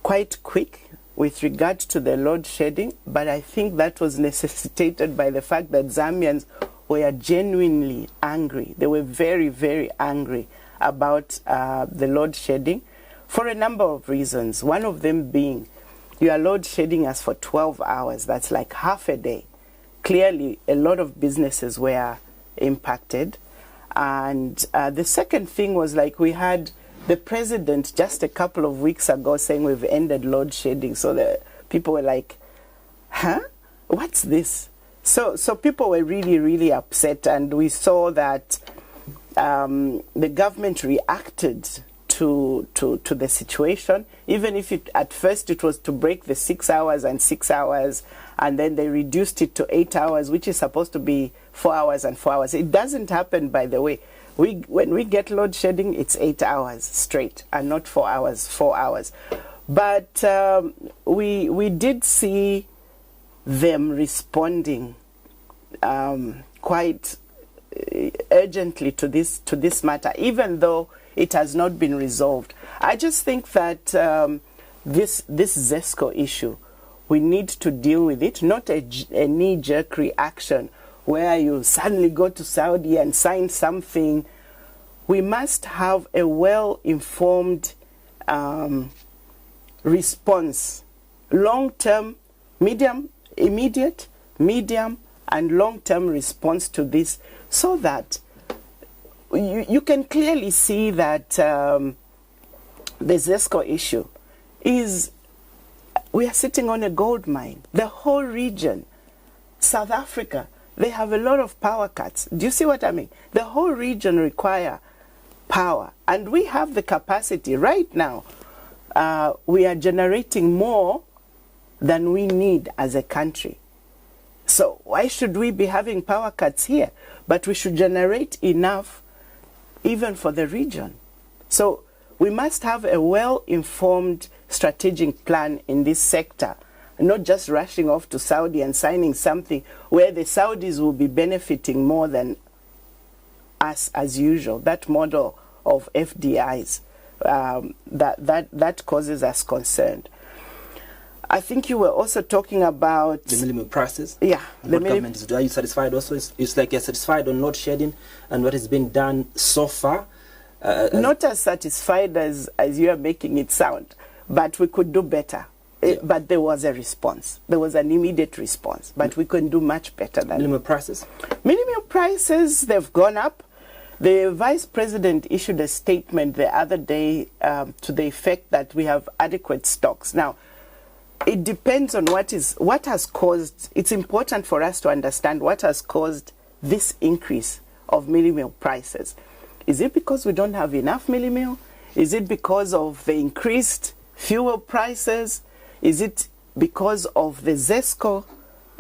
quite quick with regard to the load shedding, but I think that was necessitated by the fact that Zambians were genuinely angry. They were very, very angry about the load shedding for a number of reasons. One of them being, you are load shedding us for 12 hours. That's like half a day. Clearly, a lot of businesses were impacted. And the second thing was, like, we had the president just a couple of weeks ago saying we've ended load shedding. So the people were like, huh? What's this? So people were really, really upset. And we saw that the government reacted to the situation, even if at first it was to break the 6 hours and 6 hours, and then they reduced it to 8 hours, which is supposed to be 4 hours and 4 hours. It doesn't happen, by the way. When we get load shedding, it's 8 hours straight and not 4 hours, 4 hours. But we did see them responding quite urgently to this matter, even though it has not been resolved. I just think that this ZESCO issue, we need to deal with it, not a knee-jerk reaction where you suddenly go to Saudi and sign something. We must have a well-informed response, long-term, immediate, medium, and long-term response to this, so that you can clearly see that the ZESCO issue is, we are sitting on a gold mine. The whole region, South Africa, they have a lot of power cuts. Do you see what I mean? The whole region require power, and we have the capacity right now. We are generating more than we need as a country. So why should we be having power cuts here? But we should generate enough even for the region. So we must have a well-informed strategic plan in this sector, not just rushing off to Saudi and signing something where the Saudis will be benefiting more than us as usual. That model of FDIs, that causes us concern. I think you were also talking about the minimum prices. Yeah. What government is doing. Are you satisfied also? It's like you're satisfied on load shedding and what has been done so far? Not as satisfied as you are making it sound, but we could do better. Yeah. But there was a response. There was an immediate response, but we can do much better than minimum prices. Minimum prices, they've gone up. The Vice President issued a statement the other day to the effect that we have adequate stocks. Now, it depends on what has caused. It's important for us to understand what has caused this increase of minimum prices. Is it because we don't have enough minimum? Is it because of the increased fuel prices? Is it because of the ZESCO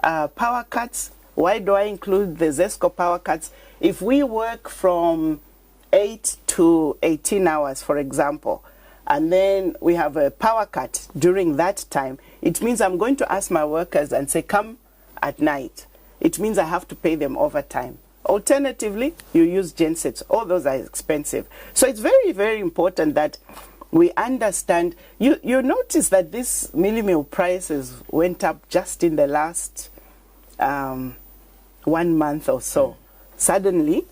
power cuts? Why do I include the ZESCO power cuts? If we work from 8 to 18 hours, for example, and then we have a power cut during that time, it means I'm going to ask my workers and say, come at night. It means I have to pay them overtime. Alternatively, you use gensets. All those are expensive. So it's very, very important that we understand. You notice that these minimum prices went up just in the last 1 month or so. Suddenly,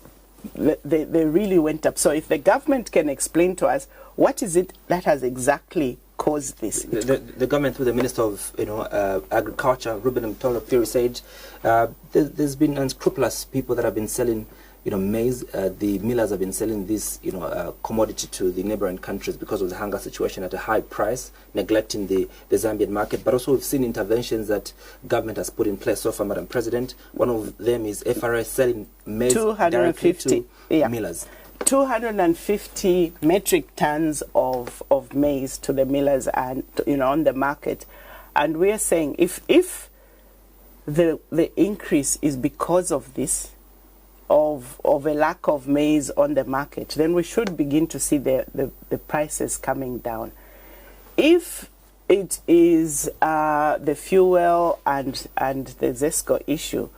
they really went up. So if the government can explain to us, what is it that has exactly caused this? The government, through the Minister of Agriculture, Ruben Mtolo, said there's been unscrupulous people that have been selling maize. The millers have been selling this commodity to the neighboring countries because of the hunger situation at a high price, neglecting the Zambian market. But also we've seen interventions that government has put in place so far, Madam President. One of them is FRA selling maize directly to millers. 250 metric tons of maize to the millers and on the market. And we are saying if the increase is because of this, of a lack of maize on the market, then we should begin to see the prices coming down. If it is the fuel and the ZESCO issue,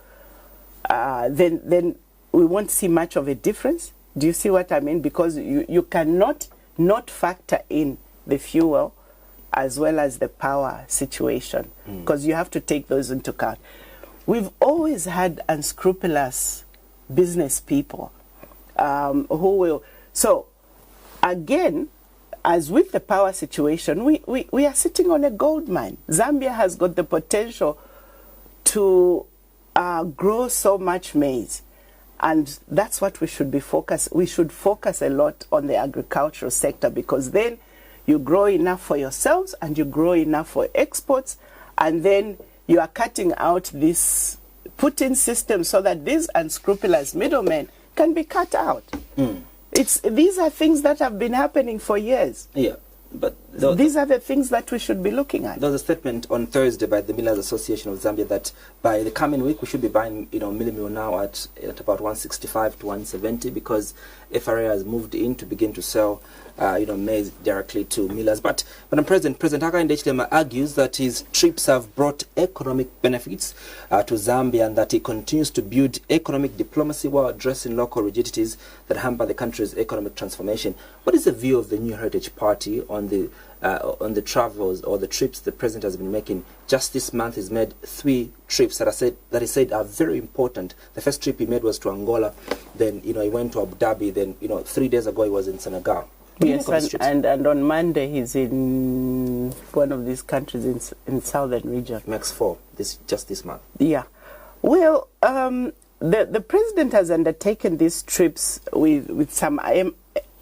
then we won't see much of a difference. Do you see what I mean? Because you cannot not factor in the fuel as well as the power situation, because you have to take those into account. We've always had unscrupulous business people who will. So again, as with the power situation, we are sitting on a gold mine. Zambia has got the potential to grow so much maize. And that's what we should be focused. We should focus a lot on the agricultural sector, because then you grow enough for yourselves and you grow enough for exports, and then you are cutting out this put-in system so that these unscrupulous middlemen can be cut out. These are things that have been happening for years. Yeah. But these are the things that we should be looking at. There was a statement on Thursday by the Millers Association of Zambia that by the coming week we should be buying, millimil now at about 165 to 170, because FRA has moved in to begin to sell, maize directly to millers. But Madam President Hakainde Hichilema argues that his trips have brought economic benefits to Zambia, and that he continues to build economic diplomacy while addressing local rigidities that hamper the country's economic transformation. What is the view of the New Heritage Party on the travels or the trips the president has been making? Just this month he's made 3 trips that he said are very important. The first trip he made was to Angola, then he went to Abu Dhabi, then 3 days ago he was in Senegal. Yes, and on Monday he's in one of these countries in southern region. Makes 4 just this month. Yeah. Well, the president has undertaken these trips with some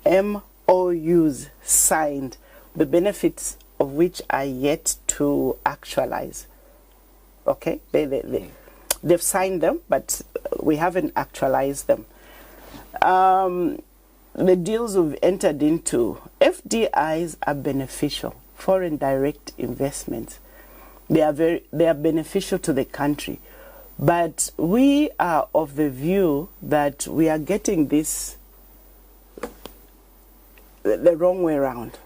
MOUs signed, the benefits of which are yet to actualize. Okay? They've signed them, but we haven't actualized them. The deals we've entered into, FDIs are beneficial, foreign direct investments. They are beneficial to the country. But we are of the view that we are getting this the wrong way around.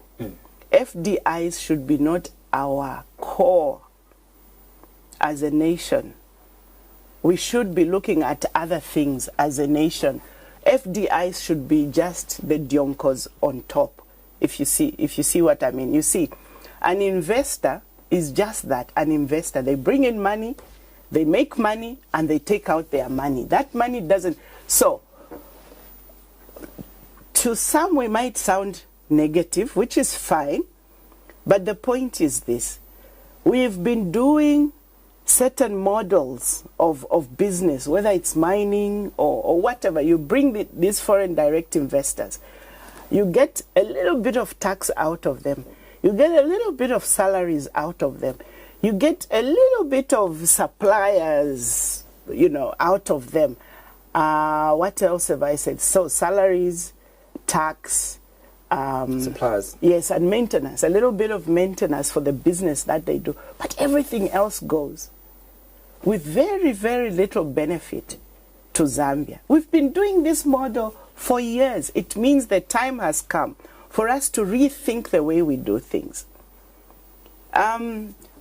FDIs should be not our core as a nation. We should be looking at other things as a nation. FDIs should be just the dionkos on top, if you see what I mean. You see, an investor is just that, an investor. They bring in money, they make money, and they take out their money. That money doesn't... So, to some we might sound negative, which is fine, but the point is this. We've been doing certain models of business, whether it's mining or whatever. You bring these foreign direct investors. You get a little bit of tax out of them. You get a little bit of salaries out of them. You get a little bit of suppliers, out of them. What else have I said? So salaries, tax, suppliers. Yes, and maintenance. A little bit of maintenance for the business that they do. But everything else goes with very, very little benefit to Zambia. We've been doing this model for years. It means the time has come for us to rethink the way we do things.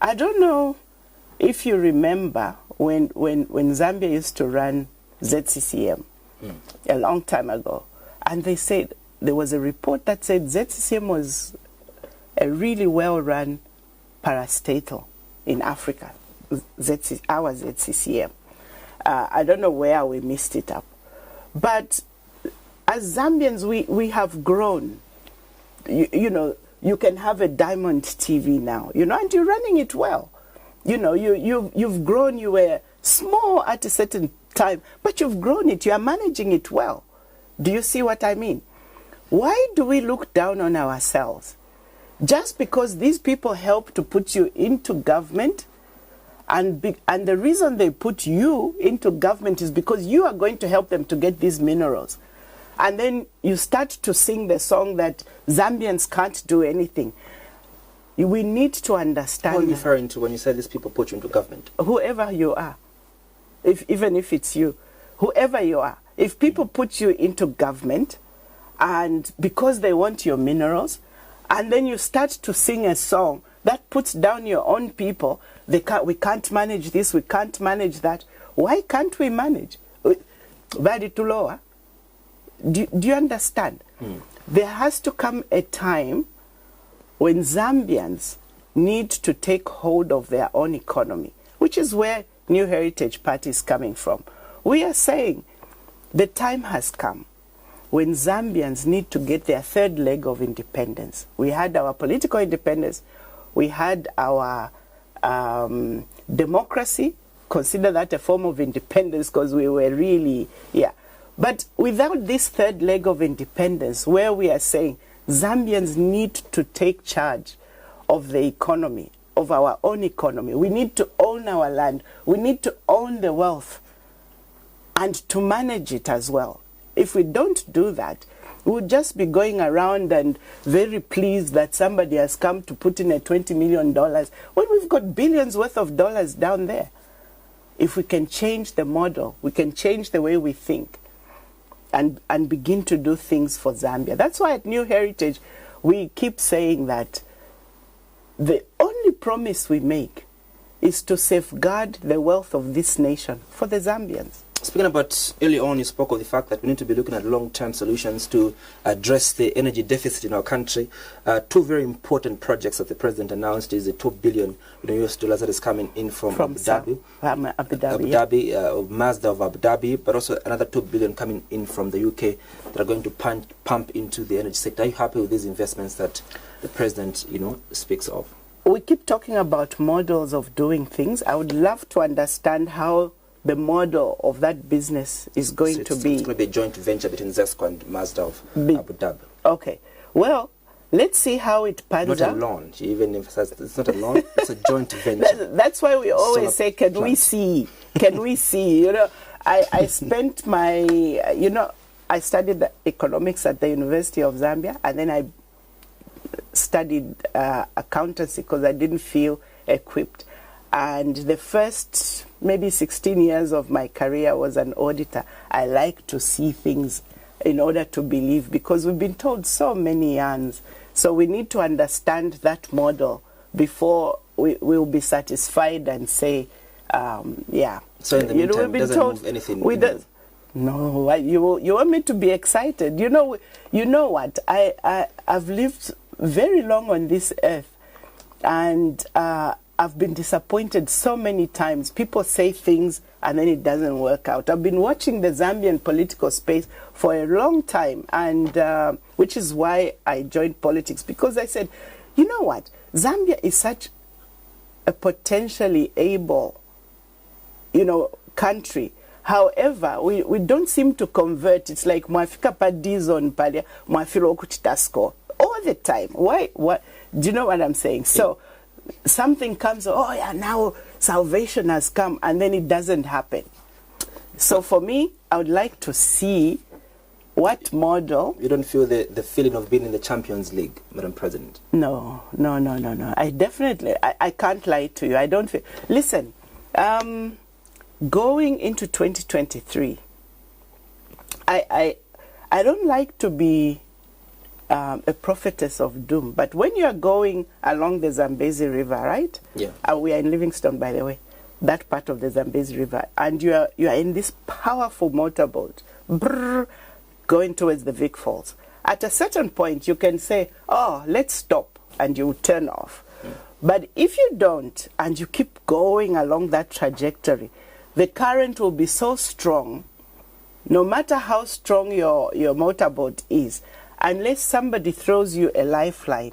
I don't know if you remember when Zambia used to run ZCCM a long time ago, and they said, there was a report that said ZCCM was a really well-run parastatal in Africa, our ZCCM. I don't know where we missed it up. But as Zambians, we have grown. You can have a Diamond TV now, and you're running it well. You've grown. You were small at a certain time, but you've grown it. You are managing it well. Do you see what I mean? Why do we look down on ourselves? Just because these people help to put you into government, and the reason they put you into government is because you are going to help them to get these minerals. And then you start to sing the song that Zambians can't do anything. We need to understand. What are you referring to when you say these people put you into government? Whoever you are, even if it's you, whoever you are, if people put you into government, and because they want your minerals, and then you start to sing a song that puts down your own people, we can't manage this, we can't manage that. Why can't we manage? Very too low. Do you understand? There has to come a time when Zambians need to take hold of their own economy, which is where New Heritage Party is coming from. We are saying the time has come when Zambians need to get their third leg of independence. We had our political independence, we had our democracy, consider that a form of independence because we were really, But without this third leg of independence, where we are saying Zambians need to take charge of the economy, of our own economy. We need to own our land. We need to own the wealth and to manage it as well. If we don't do that, we'll just be going around and very pleased that somebody has come to put in a $20 million when we've got billions worth of dollars down there. If we can change the model, we can change the way we think and begin to do things for Zambia. That's why at New Heritage, we keep saying that the only promise we make is to safeguard the wealth of this nation for the Zambians. Speaking about early on, you spoke of the fact that we need to be looking at long-term solutions to address the energy deficit in our country. Two very important projects that the president announced is the $2 billion US dollars that is coming in from Abu Dhabi, Mazda of Abu Dhabi, but also another $2 billion coming in from the UK that are going to pump into the energy sector. Are you happy with these investments that the president, speaks of? We keep talking about models of doing things. I would love to understand how the model of that business is going to be. It's going to be a joint venture between ZESCO and Mazda of Abu Dhabi. Okay. Well, let's see how it pans out. Not a loan. She even emphasized it's not a loan, it's a joint venture. That's why we always say, can we see? Can we see? I spent I studied economics at the University of Zambia, and then I studied accountancy because I didn't feel equipped. And the first maybe 16 years of my career was an auditor. I like to see things in order to believe, because we've been told so many yarns. So we need to understand that model before we will be satisfied and say, yeah. So in the meantime, it doesn't move anything? No, you want me to be excited. You know what? I've lived very long on this earth, and I've been disappointed so many times. People say things and then it doesn't work out. I've been watching the Zambian political space for a long time, and which is why I joined politics, because I said, you know what? Zambia is such a potentially able, country. However, we don't seem to convert. It's like mwafika pa dizon palia, mwafilo kuchitasko all the time. Why? What? Do you know what I'm saying? So something comes, oh yeah, now salvation has come, and then it doesn't happen. So for me, I would like to see what model. You don't feel the feeling of being in the Champions League, Madam President? No. I definitely, I can't lie to you. I don't feel. Listen, going into 2023, I don't like to be a prophetess of doom, but when you are going along the Zambezi River, right? Yeah. We are in Livingstone, by the way, that part of the Zambezi River, and you are in this powerful motorboat, going towards the Vic Falls. At a certain point, you can say, "Oh, let's stop," and you turn off. But if you don't, and you keep going along that trajectory, the current will be so strong, no matter how strong your motorboat is, unless somebody throws you a lifeline,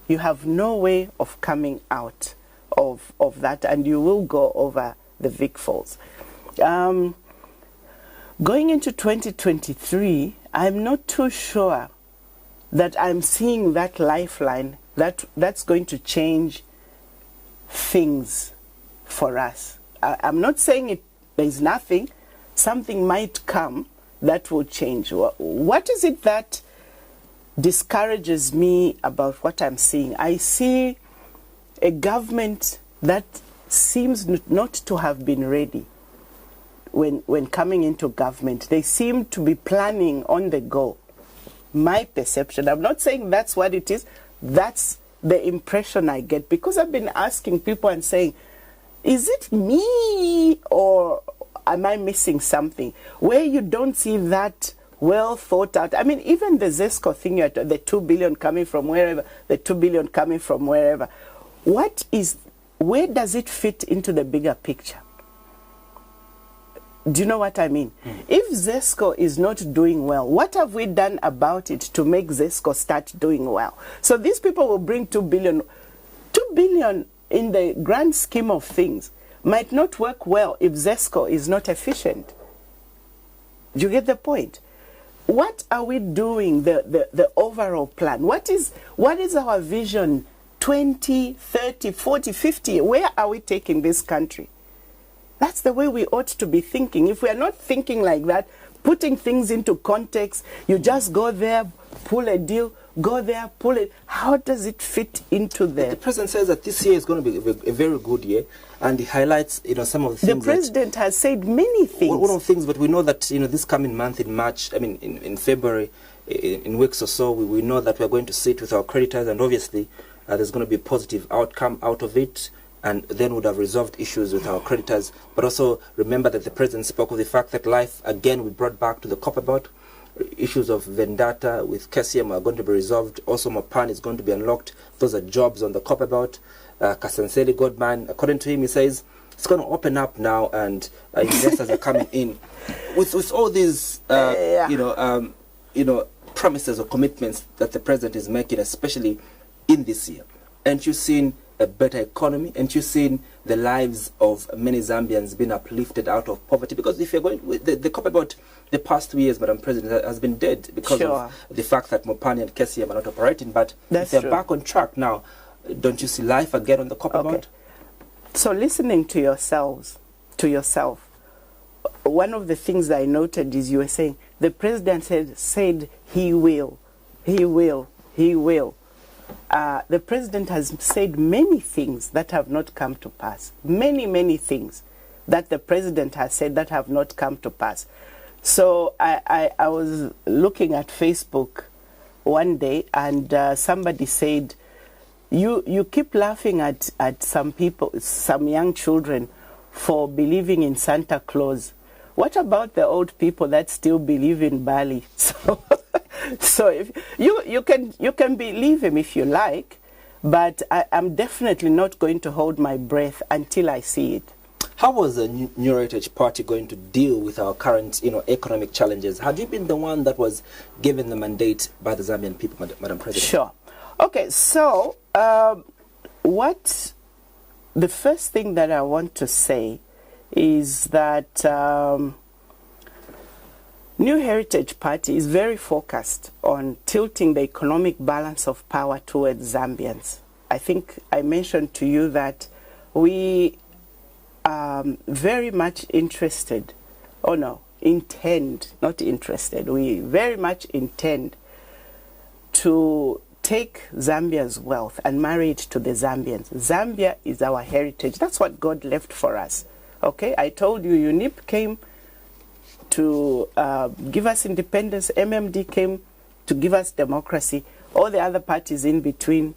you have no way of coming out of that, and you will go over the Vic Falls. Going into 2023, I'm not too sure that I'm seeing that lifeline that's going to change things for us. I'm not saying there's nothing. Something might come that will change. What is it that discourages me about what I'm seeing? I see a government that seems not to have been ready when coming into government. They seem to be planning on the go. My perception, I'm not saying that's what it is, that's the impression I get, because I've been asking people and saying, is it me or am I missing something? Where you don't see that well thought out. I mean, even the ZESCO thing, the 2 billion coming from wherever, the 2 billion coming from wherever. Where does it fit into the bigger picture? Do you know what I mean? If ZESCO is not doing well, what have we done about it to make ZESCO start doing well? So these people will bring 2 billion. 2 billion in the grand scheme of things might not work well if ZESCO is not efficient. Do you get the point? What are we doing, the overall plan? What is our vision 20, 30, 40, 50? Where are we taking this country? That's the way we ought to be thinking. If we are not thinking like that, putting things into context, you just go there, pull a deal, go there, pull it. How does it fit into the president says that this year is going to be a very good year, and he highlights, some of the things. The president has said many things. One of the things, but we know that, this coming month in March, in February, in weeks or so, we know that we're going to sit with our creditors, and obviously there's going to be a positive outcome out of it, and then would have resolved issues with our creditors. But also remember that the president spoke of the fact that life, again, we brought back to the copper belt. Issues of vendetta with KCM are going to be resolved. Also, Mopan is going to be unlocked. Those are jobs on the copper belt. Kasanseli Godman, according to him, he says it's going to open up now, and investors are coming in. With all these, promises or commitments that the president is making, especially in this year, and you've seen a better economy? And you've seen the lives of many Zambians being uplifted out of poverty? Because if you're going with the cop about the past 2 years, Madam President, has been dead because of the fact that Mopani and KCM are not operating. But if they're back on track now, don't you see life again on the cop about? So listening to yourself, one of the things that I noted is you were saying the president said he will. The president has said many things that have not come to pass. Many things that the president has said that have not come to pass. So I was looking at Facebook one day, and somebody said, you keep laughing at some people, some young children, for believing in Santa Claus. What about the old people that still believe in Bali? So if you can believe him if you like, but I'm definitely not going to hold my breath until I see it. How was the New Heritage Party going to deal with our current, economic challenges? Had you been the one that was given the mandate by the Zambian people, Madam President? Sure. Okay, so the first thing that I want to say is that New Heritage Party is very focused on tilting the economic balance of power towards Zambians. I think I mentioned to you that we are very much intended, we very much intend to take Zambia's wealth and marry it to the Zambians. Zambia is our heritage. That's what God left for us. Okay, I told you UNIP came to give us independence. MMD came to give us democracy. All the other parties in between,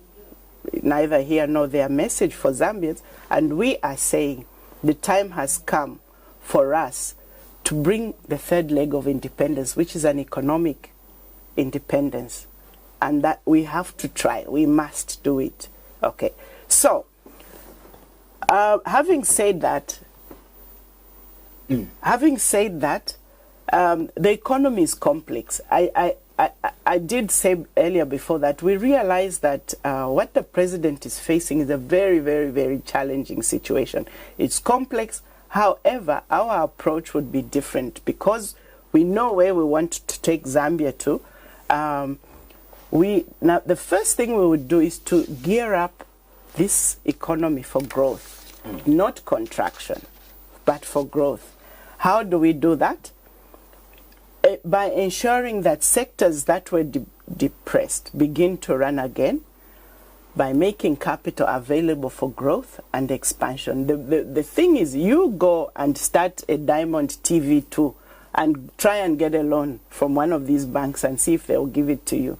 neither here nor there, message for Zambians. And we are saying the time has come for us to bring the third leg of independence, which is an economic independence. And that we have to try. We must do it. Okay. So, having said that, the economy is complex. I did say earlier before that we realize that what the president is facing is a very, very, very challenging situation. It's complex. However, our approach would be different because we know where we want to take Zambia to. Now, the first thing we would do is to gear up this economy for growth, not contraction, but for growth. How do we do that? By ensuring that sectors that were depressed begin to run again, by making capital available for growth and expansion. The thing is, you go and start a Diamond TV2 and try and get a loan from one of these banks and see if they'll give it to you.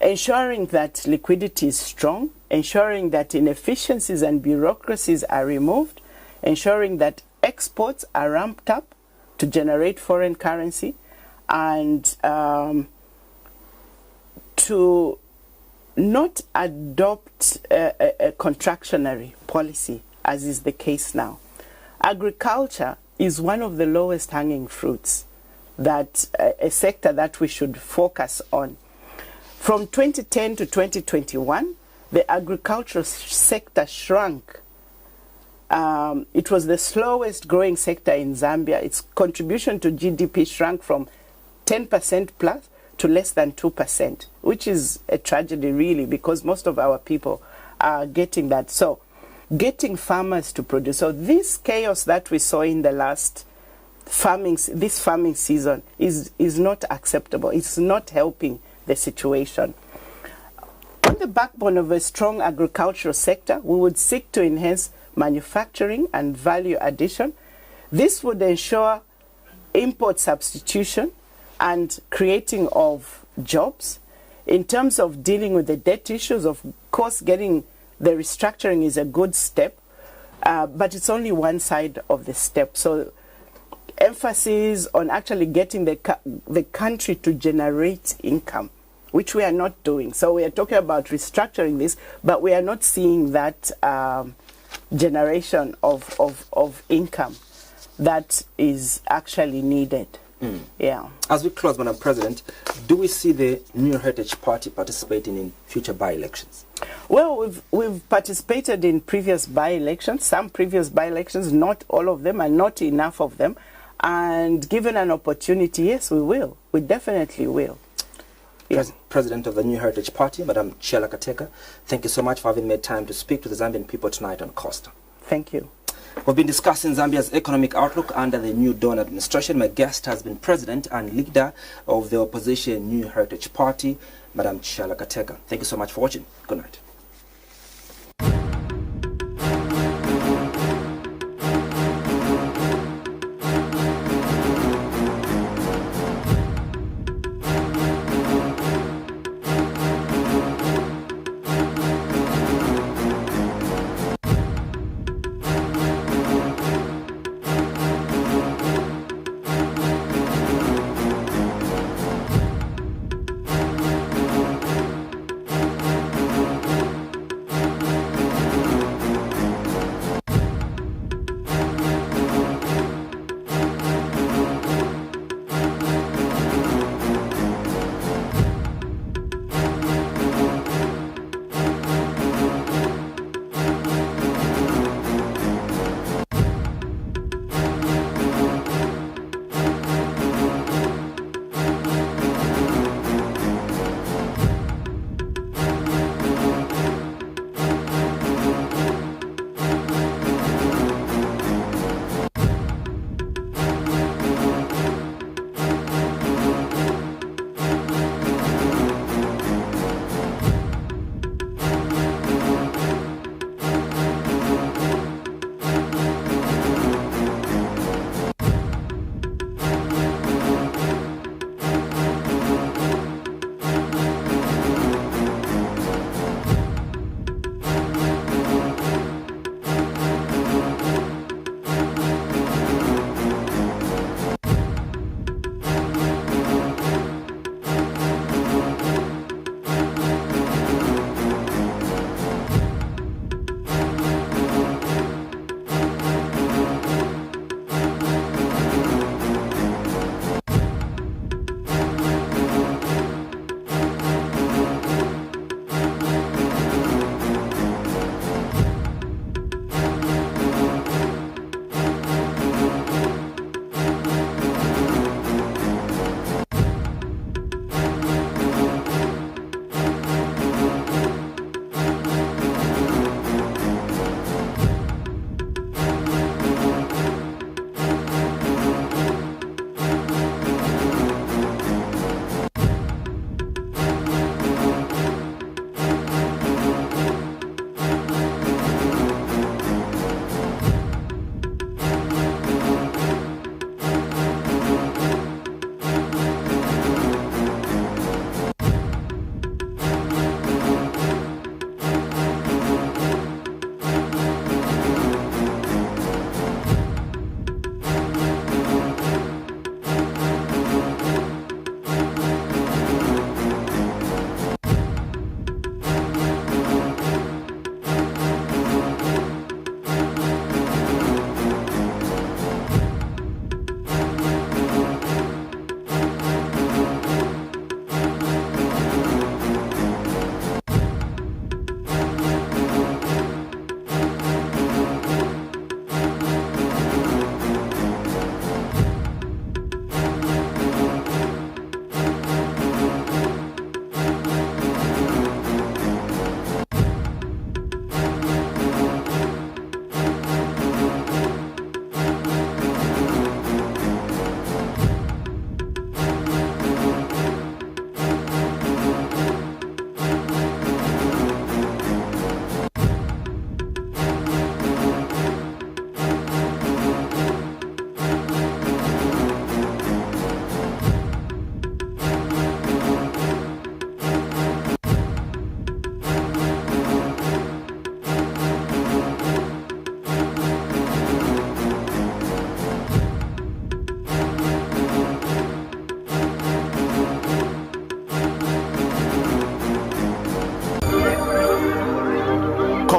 Ensuring that liquidity is strong, ensuring that inefficiencies and bureaucracies are removed, ensuring that exports are ramped up to generate foreign currency, and to not adopt a contractionary policy, as is the case now. Agriculture is one of the lowest hanging fruits, that a sector that we should focus on. From 2010 to 2021, the agricultural sector shrunk. It was the slowest growing sector in Zambia. Its contribution to GDP shrunk from 10% plus to less than 2%, which is a tragedy really, because most of our people are getting that. So getting farmers to produce. So this chaos that we saw in the last farming season is not acceptable. It's not helping the situation. On the backbone of a strong agricultural sector, we would seek to enhance manufacturing and value addition. This would ensure import substitution and creating of jobs. In terms of dealing with the debt issues, of course, getting the restructuring is a good step, but it's only one side of the step. So emphasis on actually getting the country to generate income, which we are not doing. So we are talking about restructuring this, but we are not seeing that generation of income that is actually needed. Yeah. As we close, Madam President, do we see the New Heritage Party participating in future by-elections? Well, we've participated in previous by-elections, some previous by-elections, not all of them and not enough of them. And given an opportunity, yes, we will. We definitely will. Yeah. President of the New Heritage Party, Madam Chishala Kateka, thank you so much for having made time to speak to the Zambian people tonight on Costa. Thank you. We've been discussing Zambia's economic outlook under the new Dawn administration. My guest has been president and leader of the opposition New Heritage Party, Madam Chishala Kateka. Thank you so much for watching. Good night.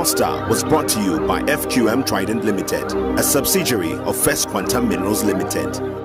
Costa was brought to you by FQM Trident Limited, a subsidiary of First Quantum Minerals Limited.